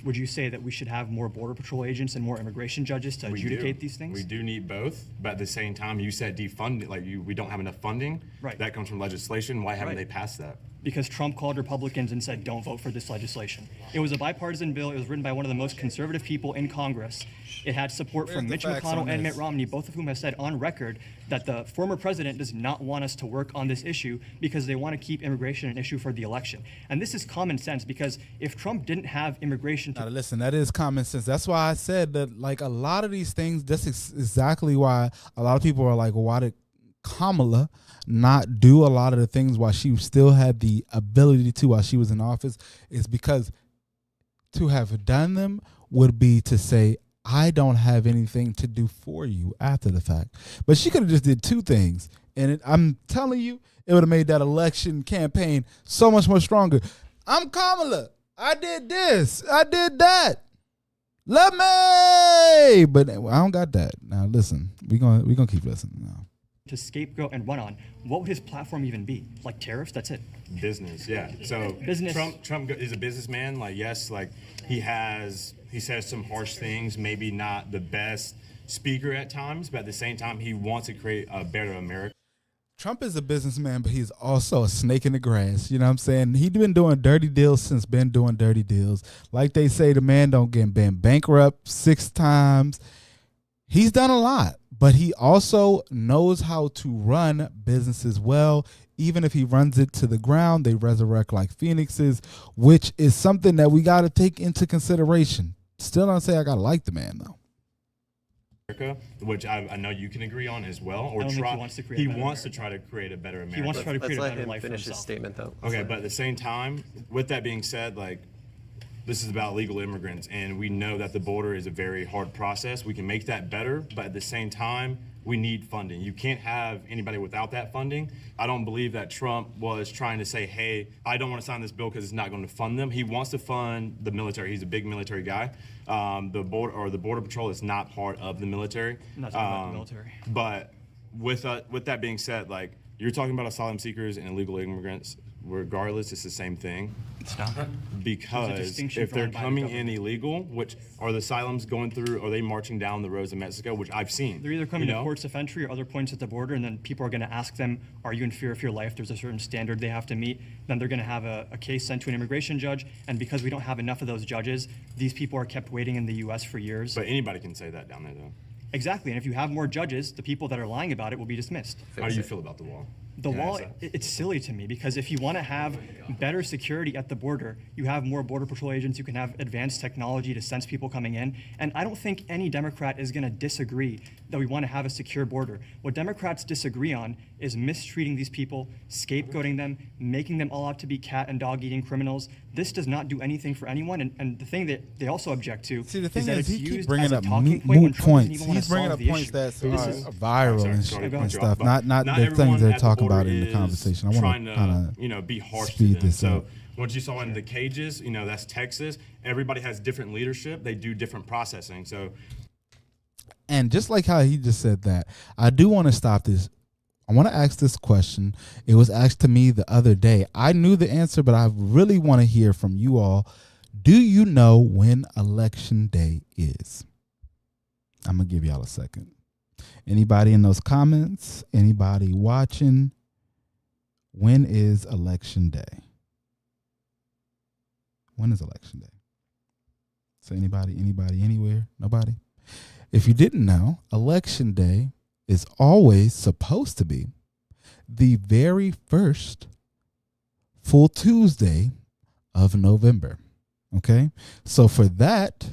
Would you say that we should have more Border Patrol agents and more immigration judges to adjudicate these things? We do need both, but at the same time, you said defunding, like we don't have enough funding. Right. That comes from legislation. Why haven't they passed that? Because Trump called Republicans and said, don't vote for this legislation. It was a bipartisan bill. It was written by one of the most conservative people in Congress. It had support from Mitch McConnell and Mitt Romney, both of whom have said on record that the former president does not want us to work on this issue because they want to keep immigration an issue for the election. And this is common sense, because if Trump didn't have immigration... Now, listen, that is common sense. That's why I said that, like, a lot of these things, that's exactly why a lot of people are like, well, why did Kamala not do a lot of the things while she still had the ability to while she was in office? Is because to have done them would be to say, I don't have anything to do for you after the fact. But she could have just did two things, and I'm telling you, it would have made that election campaign so much more stronger. I'm Kamala. I did this. I did that. Love me. But I don't got that. Now listen, we gonna keep listening now. To scapegoat and run on, what would his platform even be? Like tariffs? That's it. Business, yeah. So business. Trump is a businessman. Like, yes, like he says some harsh things. Maybe not the best speaker at times, but at the same time, he wants to create a better America. Trump is a businessman, but he's also a snake in the grass. You know what I'm saying? He's been doing dirty deals since been doing dirty deals. Like they say, the man don't get been bankrupt 6 times. He's done a lot, but he also knows how to run businesses well. Even if he runs it to the ground, they resurrect like phoenixes, which is something that we got to take into consideration. Still don't say I got to like the man, though. America, which I know you can agree on as well. Or I don't think try, he wants to create a better wants to try to create a better America. He wants to try to create a Let's better let him life for finish his himself. statement, though. Okay, but at the same time, with that being said, like, this is about legal immigrants, and we know that the border is a very hard process. We can make that better, but at the same time, we need funding. You can't have anybody without that funding. I don't believe that Trump was trying to say, hey, I don't want to sign this bill because it's not going to fund them. He wants to fund the military. He's a big military guy. The Border Patrol is not part of the military. I'm not talking about the military. But with that being said, like, you're talking about asylum seekers and illegal immigrants. Regardless, it's the same thing. It's not. Because if they're coming in illegal, which are the asylums going through, are they marching down the roads of Mexico, which I've seen? They're either coming to ports of entry or other points at the border, and then people are going to ask them, are you in fear of your life? There's a certain standard they have to meet. Then they're going to have a case sent to an immigration judge, and because we don't have enough of those judges, these people are kept waiting in the U.S. for years. But anybody can say that down there, though. Exactly, and if you have more judges, the people that are lying about it will be dismissed. How do you feel about the wall? The wall, it's silly to me because if you want to have better security at the border, you have more Border Patrol agents, you can have advanced technology to sense people coming in. And I don't think any Democrat is going to disagree that we want to have a secure border. What Democrats disagree on is mistreating these people, scapegoating them, making them all out to be cat and dog eating criminals. This does not do anything for anyone. And the thing that they also object to See, the is thing that is, it's he keeps used bringing as a up talking point when moot Trump doesn't points. even want He's to bringing solve up the points issue. that's This is- viral and, Sorry to and cut you off, stuff, but not the everyone things they're at the talking about border in the is conversation. I want trying to kind of be harsh to speed them. this So up. what you saw in the cages, that's Texas. Everybody has different leadership. They do different processing. So, and just like how he just said that, I do want to stop this. I want to ask this question. It was asked to me the other day. I knew the answer, but I really want to hear from you all. Do you know when Election Day is? I'm going to give y'all a second. Anybody in those comments? Anybody watching? When is Election Day? When is Election Day? So anybody, anywhere? Nobody? If you didn't know, Election Day is always supposed to be the very first full Tuesday of November. Okay? So for that,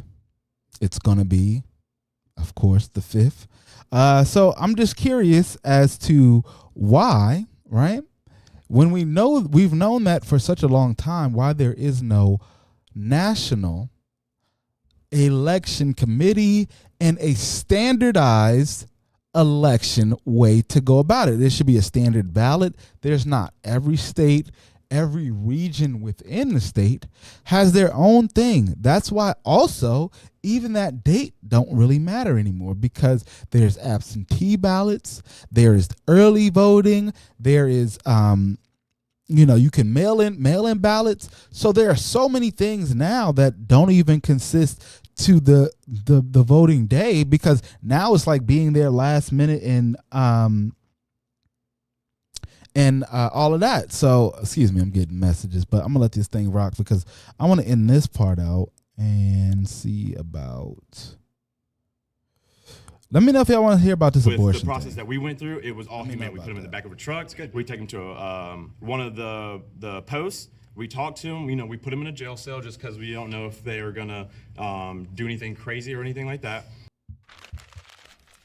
it's going to be, of course, the 5th. So I'm just curious as to why, right? When we've known that for such a long time, why there is no national election committee and a standardized election way to go about it. There should be a standard ballot. There's not. Every state, every region within the state has their own thing. That's why also even that date don't really matter anymore, because there's absentee ballots, there is early voting, there is you can mail in ballots. So there are so many things now that don't even consist to the voting day, because now it's like being there last minute and all of that. So excuse me, I'm getting messages, but I'm gonna let this thing rock because I want to end this part out and see about. Let me know if y'all want to hear about this with abortion the process thing. that we went through, it was all humane. We put him in the back of a truck. We take him to one of the posts. We talked to him. We put him in a jail cell just because we don't know if they are gonna do anything crazy or anything like that.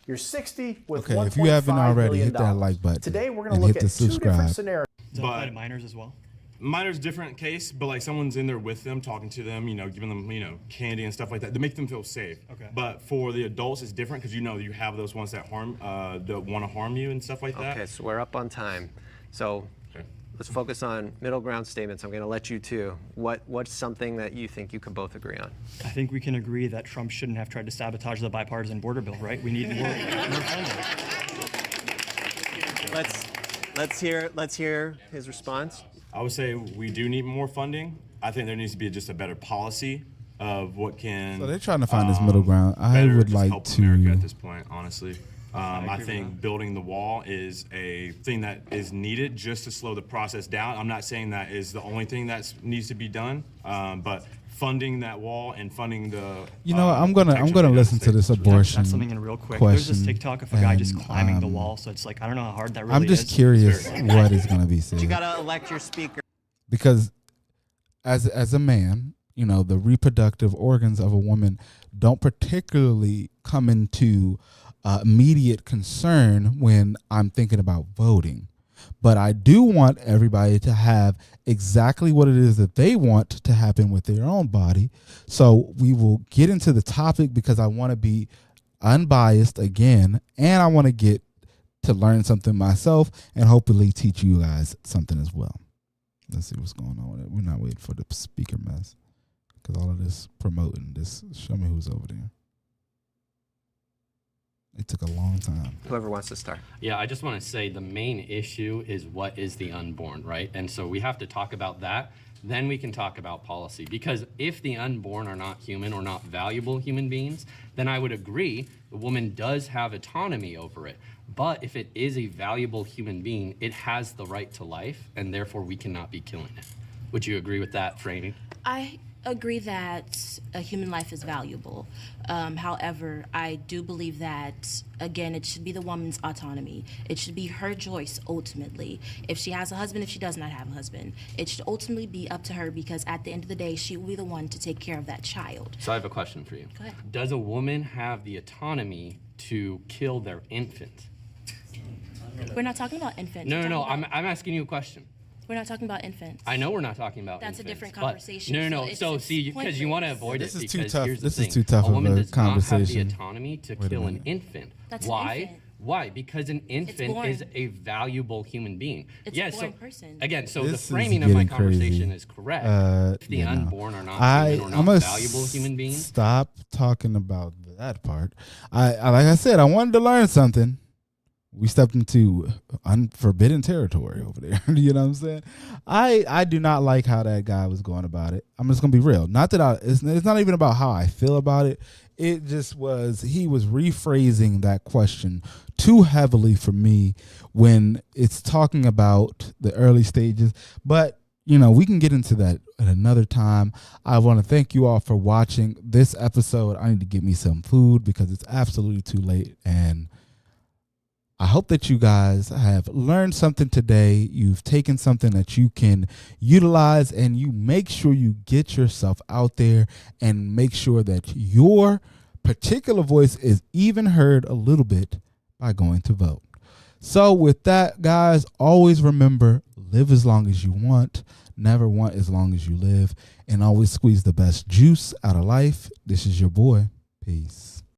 You're 60 with Okay, if you haven't already, hit that like button. Today we're going to and look hit at the two different subscribe. scenarios. Does that apply to minors as well? Minors, different case, but like someone's in there with them, talking to them, giving them, candy and stuff like that to make them feel safe. Okay. But for the adults, it's different because you have those ones that harm, that want to harm you and stuff like that. Okay, so we're up on time. So let's focus on middle ground statements. I'm going to let you two. What's something that you think you can both agree on? I think we can agree that Trump shouldn't have tried to sabotage the bipartisan border bill, right? We need more funding. Let's hear his response. I would say we do need more funding. I think there needs to be just a better policy of what can. So they're trying to find this middle ground. I better would just like help to. America at this point, honestly. I agree with think building the wall is a thing that is needed just to slow the process down. I'm not saying that is the only thing that needs to be done, but funding that wall and funding the. I'm gonna listen to this abortion That's something in real quick. question. There's this TikTok of a guy just and, climbing the wall, so it's like I don't know how hard that really is. I'm just curious what is gonna be said. You got to elect your speaker. Because as a man, the reproductive organs of a woman don't particularly come into immediate concern when I'm thinking about voting. But I do want everybody to have exactly what it is that they want to happen with their own body. So we will get into the topic because I want to be unbiased again, and I want to get to learn something myself and hopefully teach you guys something as well. Let's see what's going on with it. We're not waiting for the speaker mess because all of this promoting this. Show me who's over there. It took a long time. Whoever wants to start. Yeah, I just want to say the main issue is what is the unborn, right? And so we have to talk about that. Then we can talk about policy. Because if the unborn are not human or not valuable human beings, then I would agree the woman does have autonomy over it. But if it is a valuable human being, it has the right to life, and therefore we cannot be killing it. Would you agree with that framing? I agree that a human life is valuable. However, I do believe that, again, it should be the woman's autonomy. It should be her choice, ultimately. If she has a husband, if she does not have a husband, it should ultimately be up to her because at the end of the day, she will be the one to take care of that child. So I have a question for you. Go ahead. Does a woman have the autonomy to kill their infant? We're not talking about infants. No. I'm asking you a question. We're not talking about infants. I know we're not talking about That's infants, a different but- conversation. No. So see, because you want to avoid This it. is too Because tough. here's the This is thing. too tough A of woman a does not have the conversation. autonomy to Wait a kill an minute. infant. That's an Why? infant. Why? Because an infant born. is a valuable human being. It's yeah, a born so person. again, so This the is framing of my getting conversation crazy. is correct. If the You know, unborn are not human or I'm not gonna valuable human beings. Stop talking about that part. I like I said, I wanted to learn something. We stepped into unforbidden territory over there. You know what I'm saying? I do not like how that guy was going about it. I'm just gonna be real. Not that it's not even about how I feel about it. It just was he was rephrasing that question too heavily for me when it's talking about the early stages. But you know, we can get into that at another time. I want to thank you all for watching this episode. I need to get me some food because it's absolutely too late, and I hope that you guys have learned something today. You've taken something that you can utilize, and you make sure you get yourself out there and make sure that your particular voice is even heard a little bit by going to vote. So with that, guys, always remember, live as long as you want, never want as long as you live, and always squeeze the best juice out of life. This is your boy. Peace.